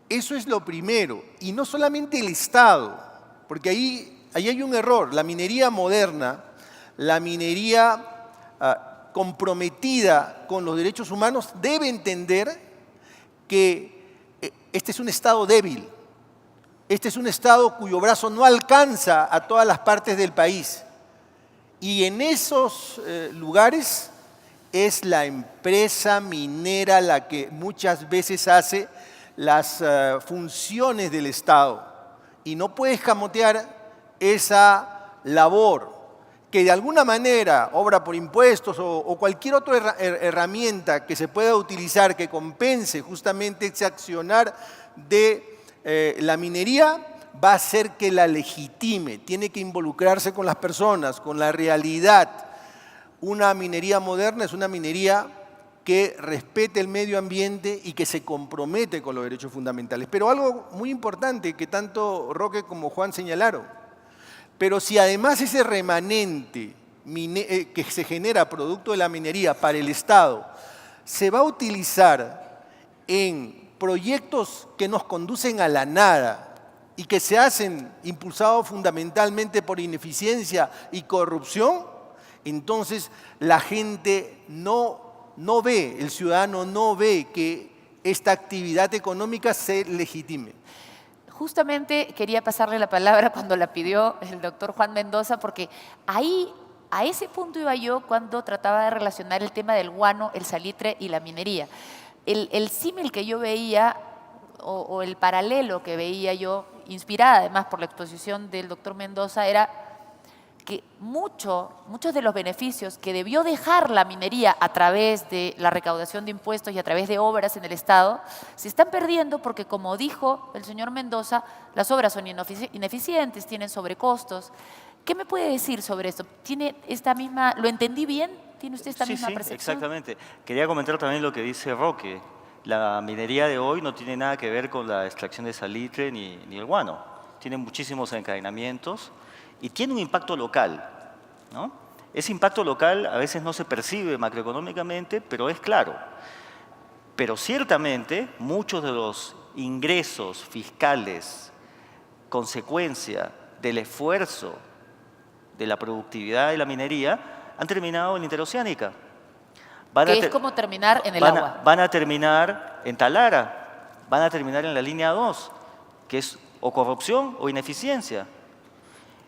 Eso es lo primero, y no solamente el Estado, porque ahí hay un error. La minería moderna, la minería comprometida con los derechos humanos debe entender que este es un Estado débil, Este es un Estado cuyo brazo no alcanza a todas las partes del país. Y en esos lugares es la empresa minera la que muchas veces hace las funciones del Estado. Y no puede escamotear esa labor que de alguna manera, obra por impuestos o cualquier otra herramienta que se pueda utilizar que compense justamente ese accionar de la minería, va a hacer que la legitime. Tiene que involucrarse con las personas, con la realidad. Una minería moderna es una minería que respete el medio ambiente y que se compromete con los derechos fundamentales. Pero algo muy importante que tanto Roque como Juan señalaron, pero si además ese remanente que se genera producto de la minería para el Estado se va a utilizar en proyectos que nos conducen a la nada y que se hacen impulsados fundamentalmente por ineficiencia y corrupción, entonces la gente no ve, el ciudadano no ve que esta actividad económica se legitime. Justamente quería pasarle la palabra cuando la pidió el doctor Juan Mendoza, porque ahí, a ese punto iba yo cuando trataba de relacionar el tema del guano, el salitre y la minería. El símil que yo veía, o el paralelo que veía yo, inspirada además por la exposición del doctor Mendoza, era que muchos de los beneficios que debió dejar la minería a través de la recaudación de impuestos y a través de obras en el Estado, se están perdiendo porque, como dijo el señor Mendoza, las obras son ineficientes, tienen sobrecostos. ¿Qué me puede decir sobre esto? ¿Tiene esta misma, lo entendí bien? ¿Tiene usted esta misma percepción? Exactamente. Quería comentar también lo que dice Roque. La minería de hoy no tiene nada que ver con la extracción de salitre ni el guano. Tiene muchísimos encadenamientos y tiene un impacto local, ¿no? Ese impacto local a veces no se percibe macroeconómicamente, pero es claro. Pero ciertamente muchos de los ingresos fiscales, consecuencia del esfuerzo de la productividad de la minería, han terminado en la interoceánica. Que es como terminar en el agua. Van a terminar en Talara, van a terminar en la línea 2, que es o corrupción o ineficiencia.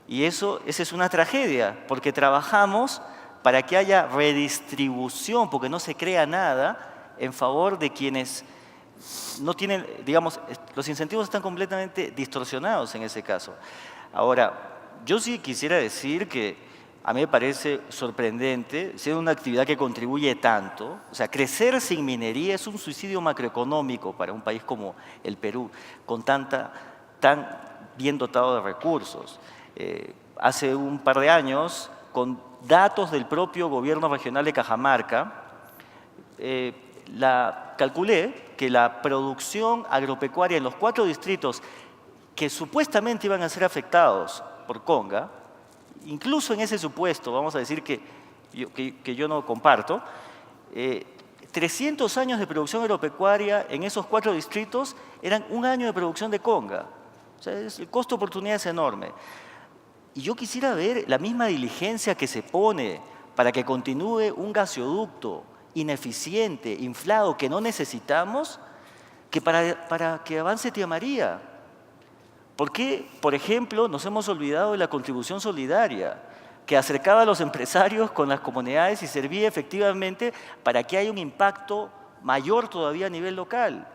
Y esa es una tragedia, porque trabajamos para que haya redistribución, porque no se crea nada en favor de quienes no tienen, digamos, los incentivos están completamente distorsionados en ese caso. Ahora, yo sí quisiera decir que a mí me parece sorprendente, siendo una actividad que contribuye tanto, o sea, crecer sin minería es un suicidio macroeconómico para un país como el Perú, con tan bien dotado de recursos. Hace un par de años, con datos del propio gobierno regional de Cajamarca, calculé que la producción agropecuaria en los 4 distritos que supuestamente iban a ser afectados por Conga, incluso en ese supuesto, vamos a decir que yo no comparto, 300 años de producción agropecuaria en esos 4 distritos eran un año de producción de Conga. O sea, el costo de oportunidad es enorme. Y yo quisiera ver la misma diligencia que se pone para que continúe un gasoducto ineficiente, inflado, que no necesitamos, que para que avance Tía María. ¿Por qué, por ejemplo, nos hemos olvidado de la contribución solidaria, que acercaba a los empresarios con las comunidades y servía efectivamente para que haya un impacto mayor todavía a nivel local?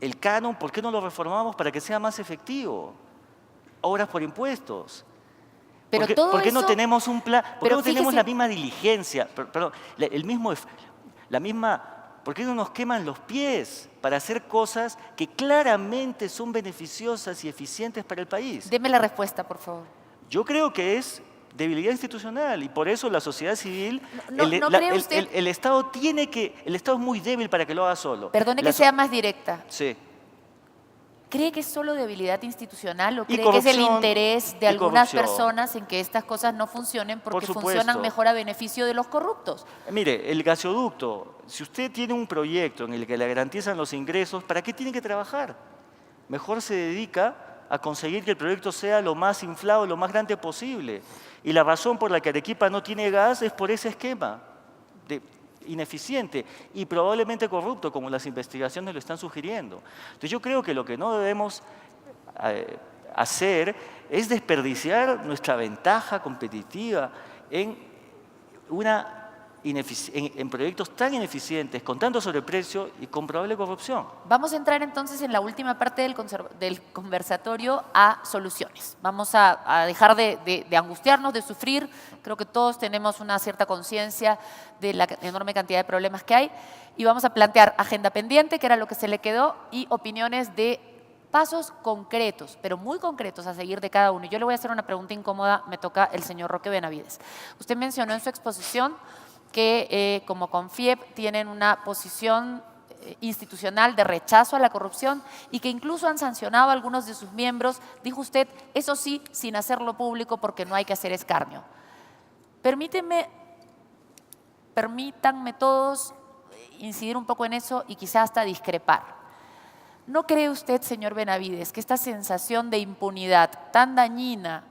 El canon, ¿por qué no lo reformamos para que sea más efectivo? Obras por impuestos. Pero ¿Por qué no tenemos un plan? ¿Por qué no tenemos la misma diligencia? Perdón, ¿por qué no nos queman los pies para hacer cosas que claramente son beneficiosas y eficientes para el país? Deme la respuesta, por favor. Yo creo que es debilidad institucional y por eso la sociedad civil, el Estado el Estado es muy débil para que lo haga solo. Perdone que sea más directa. Sí. ¿Cree que es solo debilidad institucional o cree que es el interés de algunas personas en que estas cosas no funcionen porque funcionan mejor a beneficio de los corruptos? Mire, el gasoducto, si usted tiene un proyecto en el que le garantizan los ingresos, ¿para qué tiene que trabajar? Mejor se dedica a conseguir que el proyecto sea lo más inflado, lo más grande posible. Y la razón por la que Arequipa no tiene gas es por ese esquema ineficiente y probablemente corrupto, como las investigaciones lo están sugiriendo. Entonces yo creo que lo que no debemos hacer es desperdiciar nuestra ventaja competitiva en proyectos tan ineficientes, con tanto sobreprecio y con probable corrupción. Vamos a entrar entonces en la última parte del conversatorio a soluciones. Vamos a dejar de angustiarnos, de sufrir. Creo que todos tenemos una cierta conciencia de la enorme cantidad de problemas que hay. Y vamos a plantear agenda pendiente, que era lo que se le quedó, y opiniones de pasos concretos, pero muy concretos a seguir de cada uno. Y yo le voy a hacer una pregunta incómoda, me toca el señor Roque Benavides. Usted mencionó en su exposición que como CONFIEP tienen una posición institucional de rechazo a la corrupción y que incluso han sancionado a algunos de sus miembros, dijo usted, eso sí, sin hacerlo público porque no hay que hacer escarnio. Permítanme todos incidir un poco en eso y quizás hasta discrepar. ¿No cree usted, señor Benavides, que esta sensación de impunidad tan dañina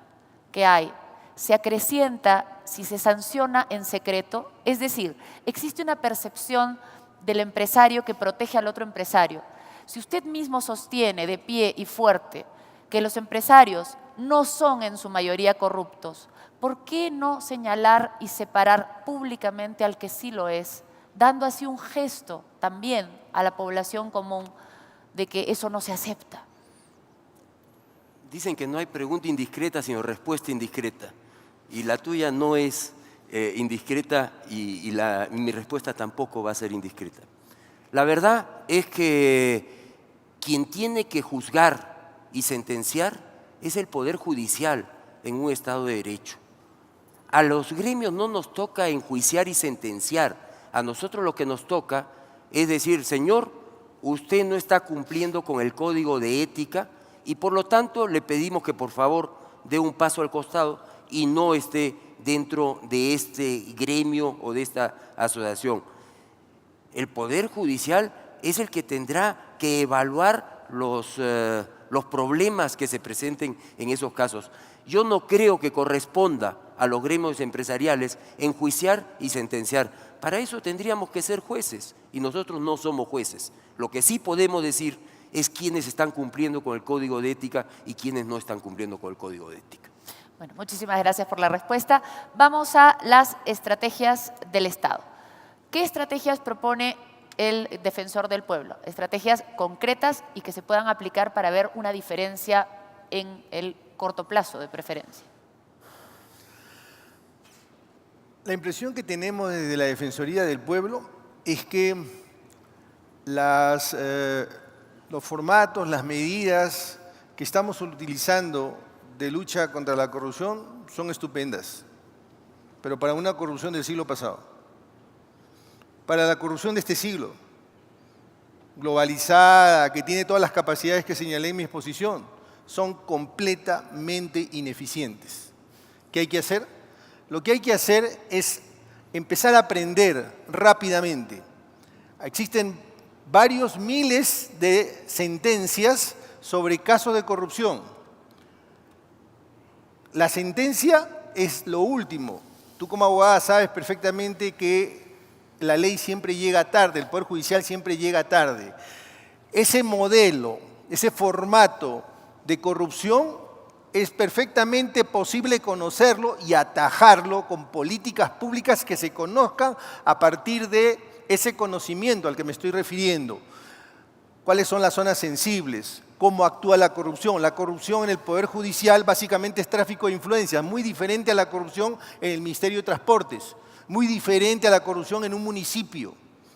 que hay se acrecienta si se sanciona en secreto? Es decir, existe una percepción del empresario que protege al otro empresario. Si usted mismo sostiene de pie y fuerte que los empresarios no son en su mayoría corruptos, ¿por qué no señalar y separar públicamente al que sí lo es, dando así un gesto también a la población común de que eso no se acepta? Dicen que no hay pregunta indiscreta, sino respuesta indiscreta. Y la tuya no es indiscreta y mi respuesta tampoco va a ser indiscreta. La verdad es que quien tiene que juzgar y sentenciar es el Poder Judicial en un Estado de Derecho. A los gremios no nos toca enjuiciar y sentenciar. A nosotros lo que nos toca es decir, señor, usted no está cumpliendo con el código de ética y por lo tanto le pedimos que por favor dé un paso al costado y no esté dentro de este gremio o de esta asociación. El Poder Judicial es el que tendrá que evaluar los problemas que se presenten en esos casos. Yo no creo que corresponda a los gremios empresariales enjuiciar y sentenciar. Para eso tendríamos que ser jueces y nosotros no somos jueces. Lo que sí podemos decir es quiénes están cumpliendo con el Código de Ética y quiénes no están cumpliendo con el Código de Ética. Bueno, muchísimas gracias por la respuesta. Vamos a las estrategias del Estado. ¿Qué estrategias propone el defensor del pueblo? Estrategias concretas y que se puedan aplicar para ver una diferencia en el corto plazo de preferencia. La impresión que tenemos desde la Defensoría del Pueblo es que los formatos, las medidas que estamos utilizando de lucha contra la corrupción son estupendas, pero para una corrupción del siglo pasado. Para la corrupción de este siglo, globalizada, que tiene todas las capacidades que señalé en mi exposición, son completamente ineficientes. ¿Qué hay que hacer? Lo que hay que hacer es empezar a aprender rápidamente. Existen varios miles de sentencias sobre casos de corrupción. La sentencia es lo último. Tú como abogada sabes perfectamente que la ley siempre llega tarde, el Poder Judicial siempre llega tarde. Ese modelo, ese formato de corrupción es perfectamente posible conocerlo y atajarlo con políticas públicas que se conozcan a partir de ese conocimiento al que me estoy refiriendo. ¿Cuáles son las zonas sensibles? ¿Cómo actúa la corrupción? La corrupción en el Poder Judicial básicamente es tráfico de influencias, muy diferente a la corrupción en el Ministerio de Transportes, muy diferente a la corrupción en un municipio.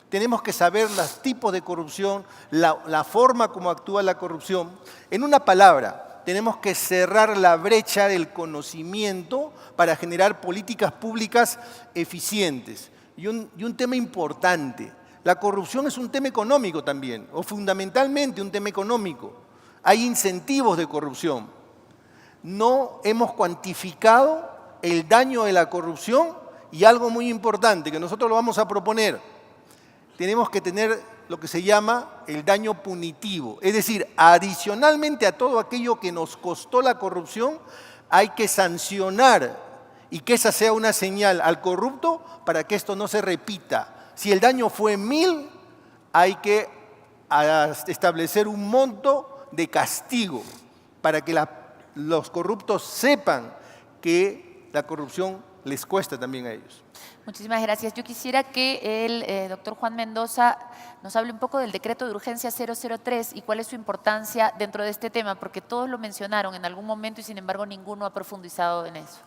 Tenemos que saber los tipos de corrupción, la forma como actúa la corrupción. En una palabra, tenemos que cerrar la brecha del conocimiento para generar políticas públicas eficientes. Y un tema importante, la corrupción es un tema económico también, o fundamentalmente un tema económico. Hay incentivos de corrupción. No hemos cuantificado el daño de la corrupción y algo muy importante que nosotros lo vamos a proponer. Tenemos que tener lo que se llama el daño punitivo. Es decir, adicionalmente a todo aquello que nos costó la corrupción, hay que sancionar y que esa sea una señal al corrupto para que esto no se repita. Si el daño fue 1000, hay que establecer un monto de castigo para que los corruptos sepan que la corrupción les cuesta también a ellos. Muchísimas gracias. Yo quisiera que el doctor Juan Mendoza nos hable un poco del decreto de urgencia 003 y cuál es su importancia dentro de este tema, porque todos lo mencionaron en algún momento y sin embargo ninguno ha profundizado en eso.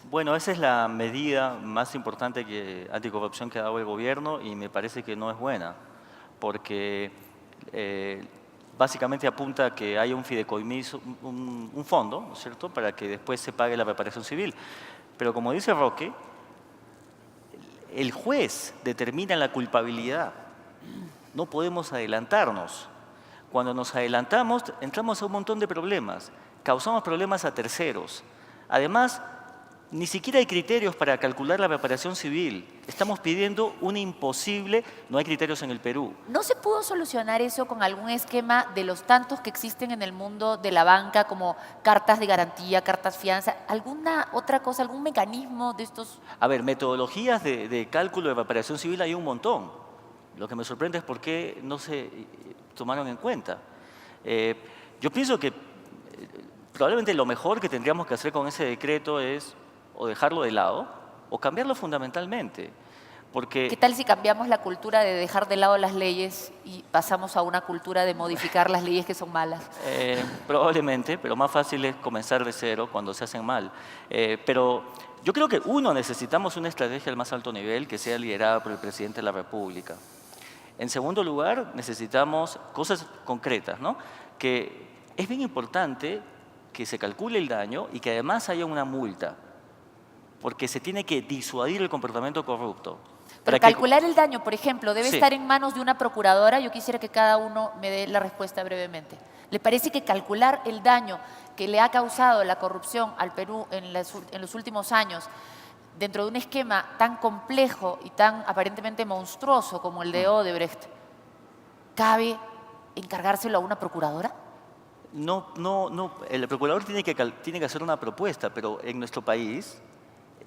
Bueno, esa es la medida más importante anticorrupción que ha dado el gobierno y me parece que no es buena, porque básicamente apunta a que haya un fideicomiso, un fondo, ¿no es cierto?, para que después se pague la reparación civil. Pero como dice Roque, el juez determina la culpabilidad. No podemos adelantarnos. Cuando nos adelantamos, entramos a un montón de problemas. Causamos problemas a terceros. Además, ni siquiera hay criterios para calcular la reparación civil. Estamos pidiendo un imposible, no hay criterios en el Perú. ¿No se pudo solucionar eso con algún esquema de los tantos que existen en el mundo de la banca, como cartas de garantía, cartas fianza? ¿Alguna otra cosa, algún mecanismo de estos? A ver, metodologías de cálculo de reparación civil hay un montón. Lo que me sorprende es por qué no se tomaron en cuenta. Yo pienso que probablemente lo mejor que tendríamos que hacer con ese decreto es o dejarlo de lado o cambiarlo fundamentalmente. Porque, ¿qué tal si cambiamos la cultura de dejar de lado las leyes y pasamos a una cultura de modificar las leyes que son malas? Probablemente, pero más fácil es comenzar de cero cuando se hacen mal. Pero yo creo que necesitamos una estrategia al más alto nivel que sea liderada por el presidente de la República. En segundo lugar, necesitamos cosas concretas, ¿no? Que es bien importante que se calcule el daño y que además haya una multa, porque se tiene que disuadir el comportamiento corrupto. Pero calcular el daño, por ejemplo, debe Sí. estar en manos de una procuradora. Yo quisiera que cada uno me dé la respuesta brevemente. ¿Le parece que calcular el daño que le ha causado la corrupción al Perú en los últimos años, dentro de un esquema tan complejo y tan aparentemente monstruoso como el de Odebrecht, cabe encargárselo a una procuradora? No, el procurador tiene que hacer una propuesta, pero en nuestro país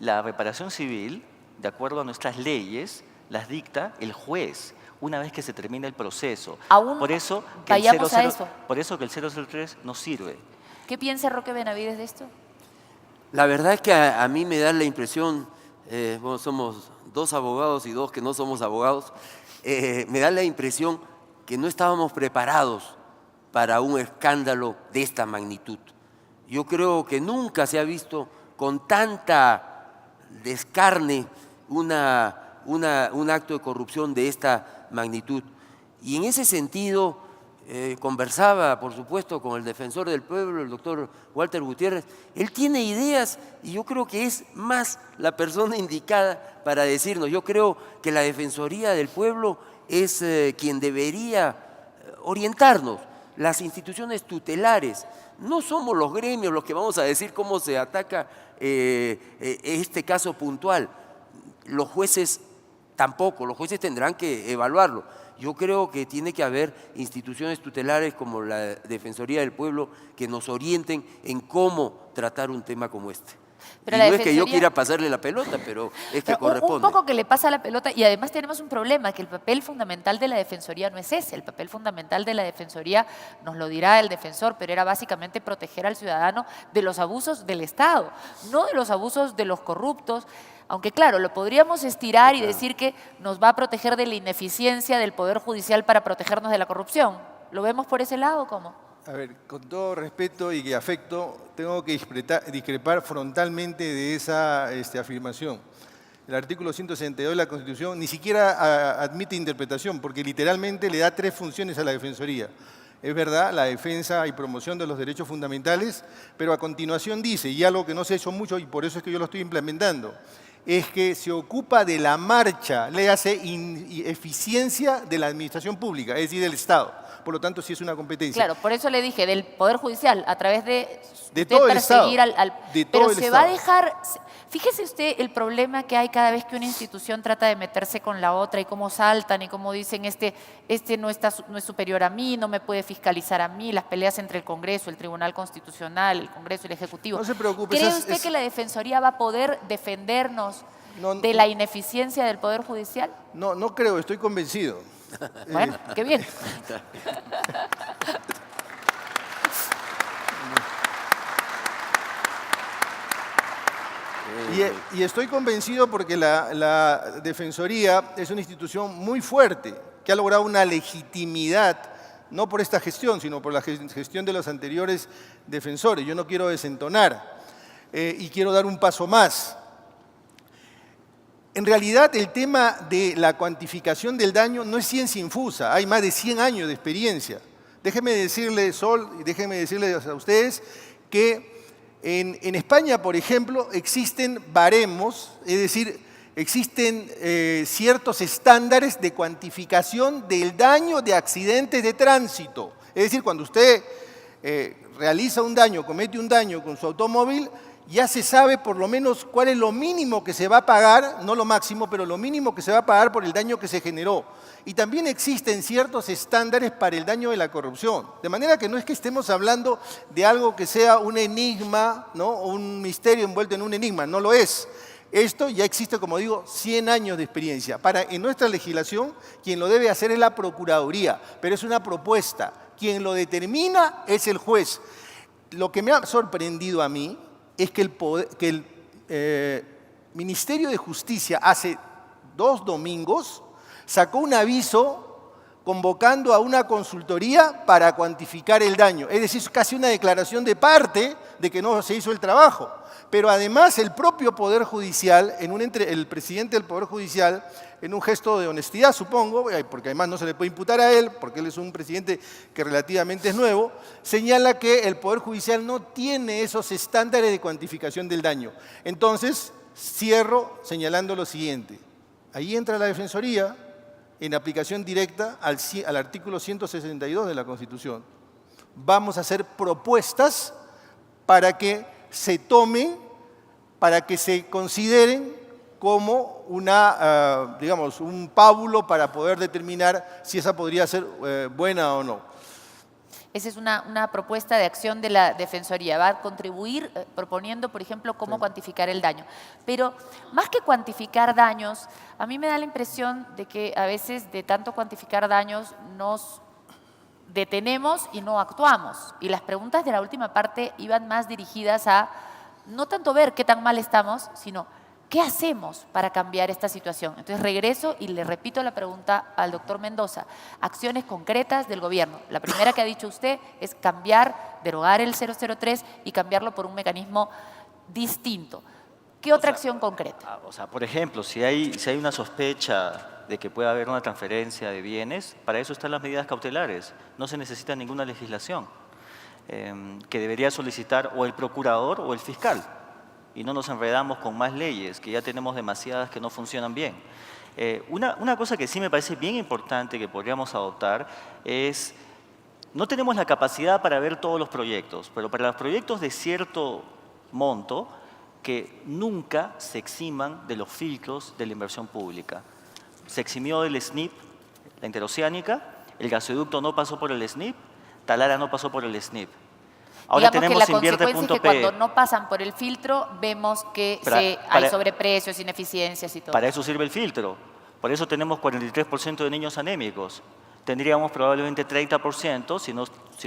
la reparación civil, de acuerdo a nuestras leyes, las dicta el juez una vez que se termina el proceso. Aún Por eso que vayamos a eso. Por eso que el 003 no sirve. ¿Qué piensa Roque Benavides de esto? La verdad es que a mí me da la impresión, bueno, somos dos abogados y dos que no somos abogados, me da la impresión que no estábamos preparados para un escándalo de esta magnitud. Yo creo que nunca se ha visto con tanta descarne un acto de corrupción de esta magnitud. Y en ese sentido, conversaba, por supuesto, con el defensor del pueblo, el doctor Walter Gutiérrez. Él tiene ideas y yo creo que es más la persona indicada para decirnos. Yo creo que la Defensoría del Pueblo es quien debería orientarnos. Las instituciones tutelares, no somos los gremios los que vamos a decir cómo se ataca este caso puntual. Los jueces tampoco, los jueces tendrán que evaluarlo. Yo creo que tiene que haber instituciones tutelares como la Defensoría del Pueblo que nos orienten en cómo tratar un tema como este. Pero y no es que yo quiera pasarle la pelota, pero es que corresponde. Un poco que le pasa la pelota, y además tenemos un problema, que el papel fundamental de la Defensoría no es ese. El papel fundamental de la Defensoría, nos lo dirá el defensor, pero era básicamente proteger al ciudadano de los abusos del Estado, no de los abusos de los corruptos. Aunque claro, lo podríamos estirar y decir que nos va a proteger de la ineficiencia del Poder Judicial para protegernos de la corrupción. ¿Lo vemos por ese lado o cómo? A ver, con todo respeto y afecto, tengo que discrepar frontalmente de esa afirmación. El artículo 162 de la Constitución ni siquiera admite interpretación, porque literalmente le da 3 funciones a la Defensoría. Es verdad, la defensa y promoción de los derechos fundamentales, pero a continuación dice, y algo que no se ha hecho mucho y por eso es que yo lo estoy implementando, es que se ocupa de la marcha, le hace eficiencia de la administración pública, es decir, del Estado. Por lo tanto, sí es una competencia. Claro, por eso le dije, del Poder Judicial, a través de todo el Estado. Pero se va a dejar. Fíjese usted el problema que hay cada vez que una institución trata de meterse con la otra y cómo saltan y cómo dicen este no es superior a mí, no me puede fiscalizar a mí, las peleas entre el Congreso, el Tribunal Constitucional, el Congreso y el Ejecutivo. No se preocupe. ¿Cree usted que la Defensoría va a poder defendernos de la ineficiencia del Poder Judicial? No creo, estoy convencido. Bueno, qué bien. Y estoy convencido porque la Defensoría es una institución muy fuerte, que ha logrado una legitimidad, no por esta gestión, sino por la gestión de los anteriores defensores. Yo no quiero desentonar y quiero dar un paso más. En realidad, el tema de la cuantificación del daño no es ciencia infusa, hay más de 100 años de experiencia. Déjenme decirle, Sol, y déjenme decirles a ustedes que en España, por ejemplo, existen baremos, es decir, existen ciertos estándares de cuantificación del daño de accidentes de tránsito. Es decir, cuando usted realiza un daño, comete un daño con su automóvil, ya se sabe por lo menos cuál es lo mínimo que se va a pagar, no lo máximo, pero lo mínimo que se va a pagar por el daño que se generó. Y también existen ciertos estándares para el daño de la corrupción. De manera que no es que estemos hablando de algo que sea un enigma, ¿no? O un misterio envuelto en un enigma, no lo es. Esto ya existe, como digo, 100 años de experiencia. En nuestra legislación, quien lo debe hacer es la Procuraduría, pero es una propuesta. Quien lo determina es el juez. Lo que me ha sorprendido a mí es que el Ministerio de Justicia hace 2 domingos sacó un aviso convocando a una consultoría para cuantificar el daño. Es decir, es casi una declaración de parte de que no se hizo el trabajo. Pero además el propio Poder Judicial, el presidente del Poder Judicial, en un gesto de honestidad, supongo, porque además no se le puede imputar a él, porque él es un presidente que relativamente es nuevo, señala que el Poder Judicial no tiene esos estándares de cuantificación del daño. Entonces, cierro señalando lo siguiente. Ahí entra la Defensoría en aplicación directa al artículo 162 de la Constitución. Vamos a hacer propuestas para que se tomen, para que se consideren como digamos, un pábulo para poder determinar si esa podría ser buena o no. Esa es una propuesta de acción de la Defensoría. Va a contribuir proponiendo, por ejemplo, cómo cuantificar el daño. Pero más que cuantificar daños, a mí me da la impresión de que a veces de tanto cuantificar daños nos detenemos y no actuamos. Y las preguntas de la última parte iban más dirigidas a no tanto ver qué tan mal estamos, sino ¿qué hacemos para cambiar esta situación? Entonces regreso y le repito la pregunta al doctor Mendoza. Acciones concretas del gobierno. La primera que ha dicho usted es cambiar, derogar el 003 y cambiarlo por un mecanismo distinto. ¿Qué otra acción concreta? O sea, por ejemplo, si hay una sospecha de que pueda haber una transferencia de bienes, para eso están las medidas cautelares. No se necesita ninguna legislación que debería solicitar o el procurador o el fiscal. Y no nos enredamos con más leyes, que ya tenemos demasiadas que no funcionan bien. Una cosa que sí me parece bien importante que podríamos adoptar es, no tenemos la capacidad para ver todos los proyectos, pero para los proyectos de cierto monto, que nunca se eximan de los filtros de la inversión pública. Se eximió del SNIP, la interoceánica, el gasoducto no pasó por el SNIP, Talara no pasó por el SNIP. Ahora digamos tenemos que la consecuencia es que Invierte.pe. cuando no pasan por el filtro, vemos que hay sobreprecios, ineficiencias y todo. Para eso sirve el filtro. Por eso tenemos 43% de niños anémicos. Tendríamos probablemente 30% si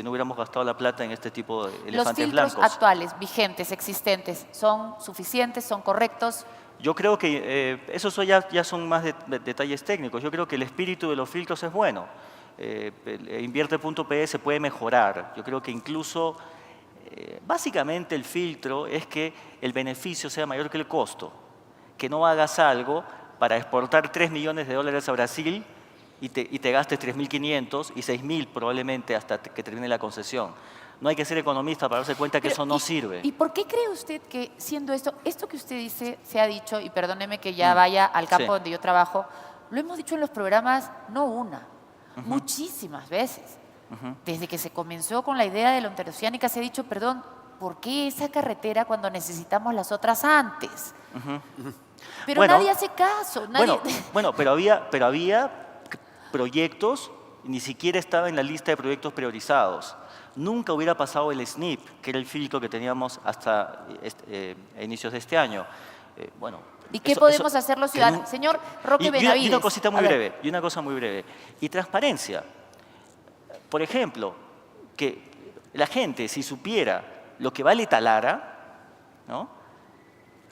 no hubiéramos gastado la plata en este tipo de elefantes blancos. ¿Los filtros actuales, vigentes, existentes, son suficientes, son correctos? Yo creo que esos ya son más detalles técnicos. Yo creo que el espíritu de los filtros es bueno. Invierte.pe se puede mejorar. Yo creo que incluso, básicamente el filtro es que el beneficio sea mayor que el costo. Que no hagas algo para exportar $3 millones a Brasil y te gastes 3.500 y 6.000 probablemente hasta que termine la concesión. No hay que ser economista para darse cuenta que eso no sirve. ¿Y por qué cree usted que siendo esto que usted dice, se ha dicho, y perdóneme que ya vaya al campo donde yo trabajo, lo hemos dicho en los programas no una, muchísimas veces. Desde que se comenzó con la idea de la interoceánica se ha dicho, perdón, ¿por qué esa carretera cuando necesitamos las otras antes? Pero nadie hace caso. Pero había proyectos, ni siquiera estaba en la lista de proyectos priorizados. Nunca hubiera pasado el SNIP, que era el filtro que teníamos hasta inicios de este año. ¿Y qué podemos hacer los ciudadanos? Señor Roque Benavides. Y una cosita muy breve. Y transparencia. Por ejemplo, que la gente, si supiera lo que vale Talara, ¿no?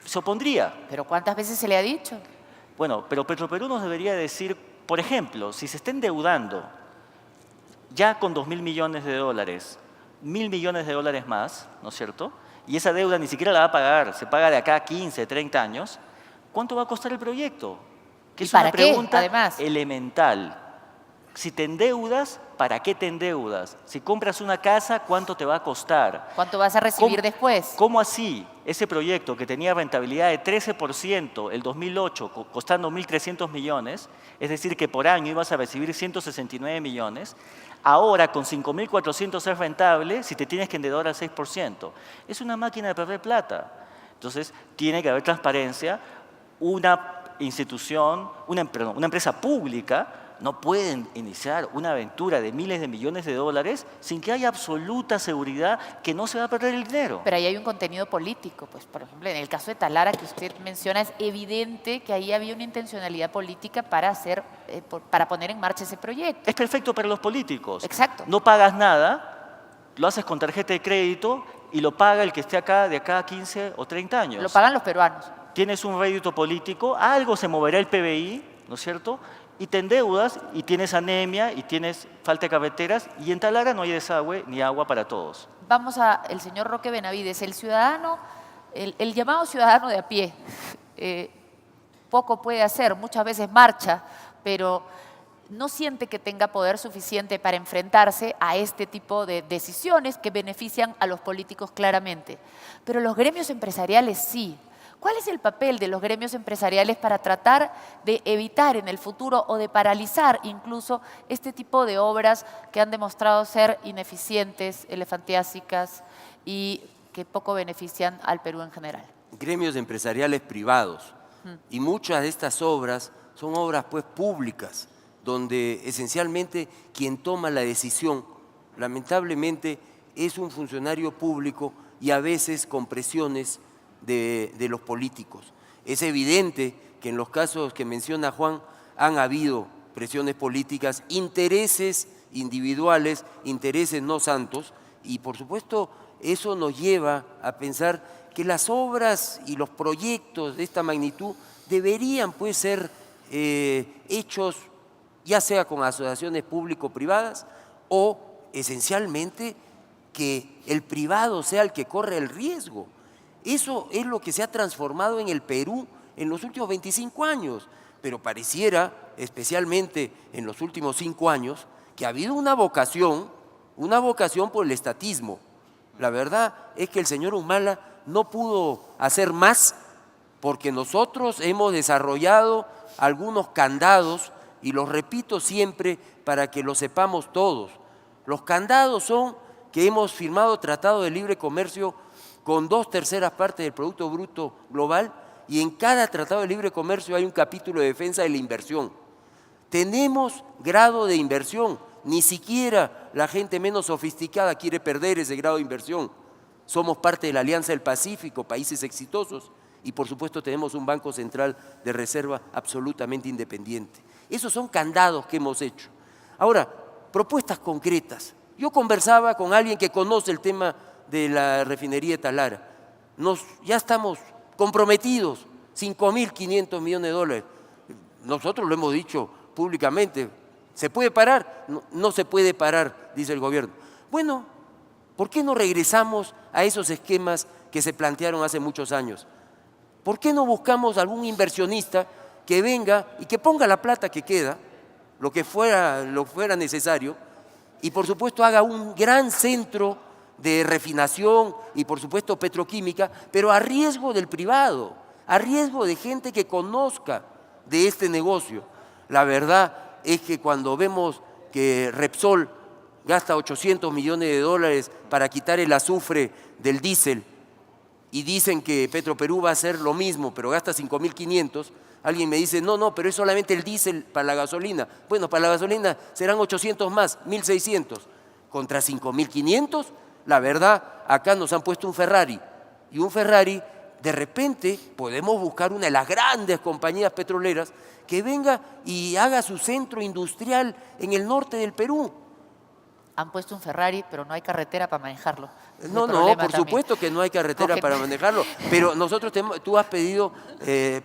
se opondría. ¿Pero cuántas veces se le ha dicho? Bueno, pero Petroperú nos debería decir, por ejemplo, si se está endeudando ya con 2.000 millones de dólares, 1.000 millones de dólares más, ¿no es cierto? Y esa deuda ni siquiera la va a pagar, se paga de acá a 15, 30 años, ¿cuánto va a costar el proyecto? Que ¿Y es una para qué, pregunta además? elemental. Si te endeudas, ¿para qué te endeudas? Si compras una casa, ¿cuánto te va a costar? ¿Cuánto vas a recibir después? ¿Cómo así ese proyecto que tenía rentabilidad de 13% el 2008, costando 1.300 millones, es decir, que por año ibas a recibir 169 millones, ahora con 5.400 es rentable si te tienes que endeudar al 6%? Es una máquina de perder plata. Entonces, tiene que haber transparencia. Una institución, una empresa pública no puede iniciar una aventura de miles de millones de dólares sin que haya absoluta seguridad que no se va a perder el dinero. Pero ahí hay un contenido político. Pues, por ejemplo, en el caso de Talara, que usted menciona, es evidente que ahí había una intencionalidad política para poner en marcha ese proyecto. Es perfecto para los políticos. Exacto. No pagas nada, lo haces con tarjeta de crédito y lo paga el que esté acá de acá a 15 o 30 años. Lo pagan los peruanos. Tienes un rédito político, algo se moverá el PBI, ¿no es cierto? Y te endeudas y tienes anemia y tienes falta de carreteras y en Talara no hay desagüe ni agua para todos. Vamos al señor Roque Benavides, el ciudadano, el llamado ciudadano de a pie. Poco puede hacer, muchas veces marcha, pero no siente que tenga poder suficiente para enfrentarse a este tipo de decisiones que benefician a los políticos claramente. Pero los gremios empresariales sí. ¿Cuál es el papel de los gremios empresariales para tratar de evitar en el futuro o de paralizar incluso este tipo de obras que han demostrado ser ineficientes, elefantiásicas y que poco benefician al Perú en general? Gremios empresariales privados. Y muchas de estas obras son obras pues públicas, donde esencialmente quien toma la decisión, lamentablemente, es un funcionario público y a veces con presiones de los políticos. Es evidente que en los casos que menciona Juan han habido presiones políticas, intereses individuales, intereses no santos, y por supuesto eso nos lleva a pensar que las obras y los proyectos de esta magnitud deberían pues ser hechos ya sea con asociaciones público-privadas o esencialmente que el privado sea el que corre el riesgo. Eso es lo que se ha transformado en el Perú en los últimos 25 años, pero pareciera, especialmente en los últimos 5 años, que ha habido una vocación por el estatismo. La verdad es que el señor Humala no pudo hacer más porque nosotros hemos desarrollado algunos candados, y los repito siempre para que lo sepamos todos. Los candados son que hemos firmado tratado de libre comercio con 2/3 partes del Producto Bruto Global, y en cada tratado de libre comercio hay un capítulo de defensa de la inversión. Tenemos grado de inversión, ni siquiera la gente menos sofisticada quiere perder ese grado de inversión. Somos parte de la Alianza del Pacífico, países exitosos, y por supuesto tenemos un Banco Central de Reserva absolutamente independiente. Esos son candados que hemos hecho. Ahora, propuestas concretas. Yo conversaba con alguien que conoce el tema de la refinería de Talara. Ya estamos comprometidos, 5.500 millones de dólares. Nosotros lo hemos dicho públicamente. ¿Se puede parar? No, no se puede parar, dice el gobierno. Bueno, ¿por qué no regresamos a esos esquemas que se plantearon hace muchos años? ¿Por qué no buscamos algún inversionista que venga y que ponga la plata que queda, lo que fuera necesario, y por supuesto haga un gran centro de refinación y por supuesto petroquímica, pero a riesgo del privado, a riesgo de gente que conozca de este negocio? La verdad es que cuando vemos que Repsol gasta 800 millones de dólares para quitar el azufre del diésel y dicen que Petroperú va a hacer lo mismo, pero gasta 5.500, alguien me dice, no, pero es solamente el diésel para la gasolina. Bueno, para la gasolina serán 800 más, 1.600. Contra 5.500, la verdad, acá nos han puesto un Ferrari. Y un Ferrari, de repente, podemos buscar una de las grandes compañías petroleras que venga y haga su centro industrial en el norte del Perú. han puesto un Ferrari, pero no hay carretera para manejarlo. No, por supuesto que no hay carretera para manejarlo, pero nosotros tú has pedido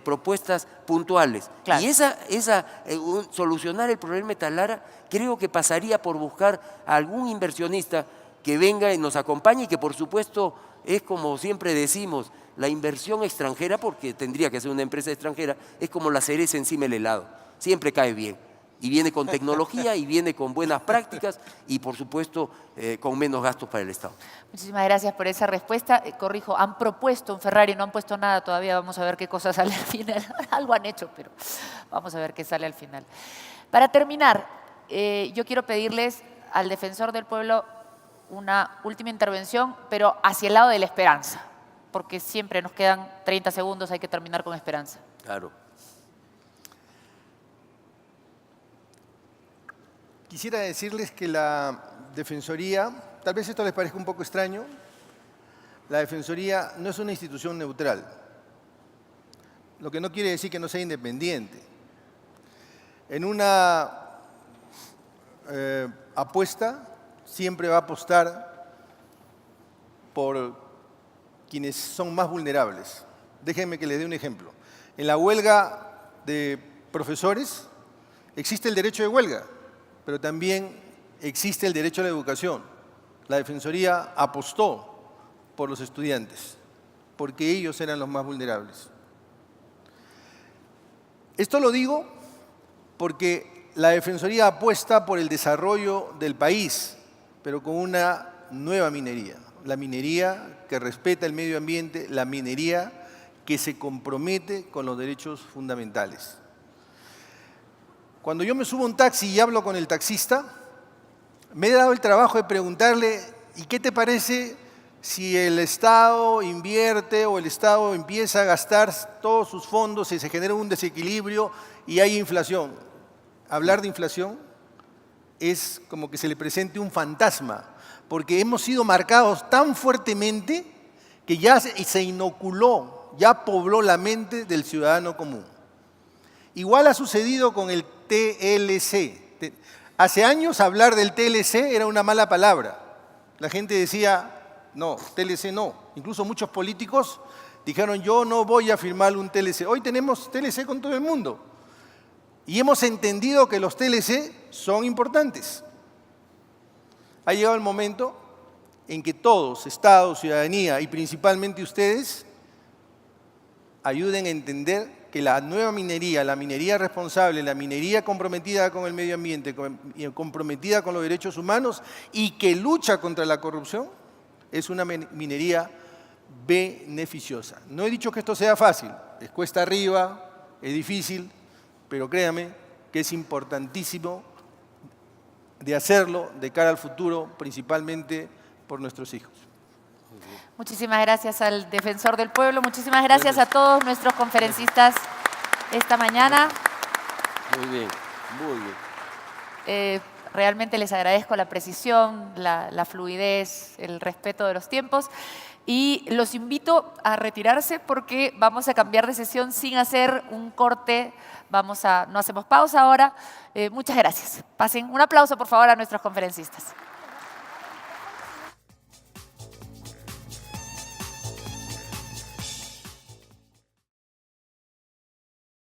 propuestas puntuales. Claro. Y solucionar el problema de Talara creo que pasaría por buscar a algún inversionista que venga y nos acompañe y que por supuesto es como siempre decimos, la inversión extranjera, porque tendría que ser una empresa extranjera, es como la cereza encima del helado, siempre cae bien. Y viene con tecnología y viene con buenas prácticas y, por supuesto, con menos gastos para el Estado. Muchísimas gracias por esa respuesta. Corrijo, han propuesto un Ferrari, no han puesto nada todavía. Vamos a ver qué cosa sale al final. Algo han hecho, pero vamos a ver qué sale al final. Para terminar, yo quiero pedirles al defensor del pueblo una última intervención, pero hacia el lado de la esperanza, porque siempre nos quedan 30 segundos, hay que terminar con esperanza. Claro. Quisiera decirles que la Defensoría, tal vez esto les parezca un poco extraño, la Defensoría no es una institución neutral, lo que no quiere decir que no sea independiente. En una apuesta siempre va a apostar por quienes son más vulnerables. Déjenme que les dé un ejemplo. En la huelga de profesores existe el derecho de huelga, pero también existe el derecho a la educación. La Defensoría apostó por los estudiantes, porque ellos eran los más vulnerables. Esto lo digo porque la Defensoría apuesta por el desarrollo del país, pero con una nueva minería. La minería que respeta el medio ambiente, la minería que se compromete con los derechos fundamentales. Cuando yo me subo a un taxi y hablo con el taxista, me he dado el trabajo de preguntarle, ¿y qué te parece si el Estado invierte o el Estado empieza a gastar todos sus fondos y se genera un desequilibrio y hay inflación? Hablar de inflación es como que se le presente un fantasma, porque hemos sido marcados tan fuertemente que ya se inoculó, ya pobló la mente del ciudadano común. Igual ha sucedido con el TLC. Hace años hablar del TLC era una mala palabra. La gente decía, no, TLC no. Incluso muchos políticos dijeron, yo no voy a firmar un TLC. Hoy tenemos TLC con todo el mundo. Y hemos entendido que los TLC son importantes. Ha llegado el momento en que todos, Estado, ciudadanía y principalmente ustedes, ayuden a entender que la nueva minería, la minería responsable, la minería comprometida con el medio ambiente, comprometida con los derechos humanos y que lucha contra la corrupción, es una minería beneficiosa. No he dicho que esto sea fácil, es cuesta arriba, es difícil, pero créame que es importantísimo de hacerlo de cara al futuro, principalmente por nuestros hijos. Muchísimas gracias al defensor del pueblo, muchísimas gracias a todos nuestros conferencistas esta mañana. Muy bien, muy bien. Realmente les agradezco la precisión, la fluidez, el respeto de los tiempos y los invito a retirarse porque vamos a cambiar de sesión sin hacer un corte, no hacemos pausa ahora. Muchas gracias. Pasen un aplauso por favor a nuestros conferencistas.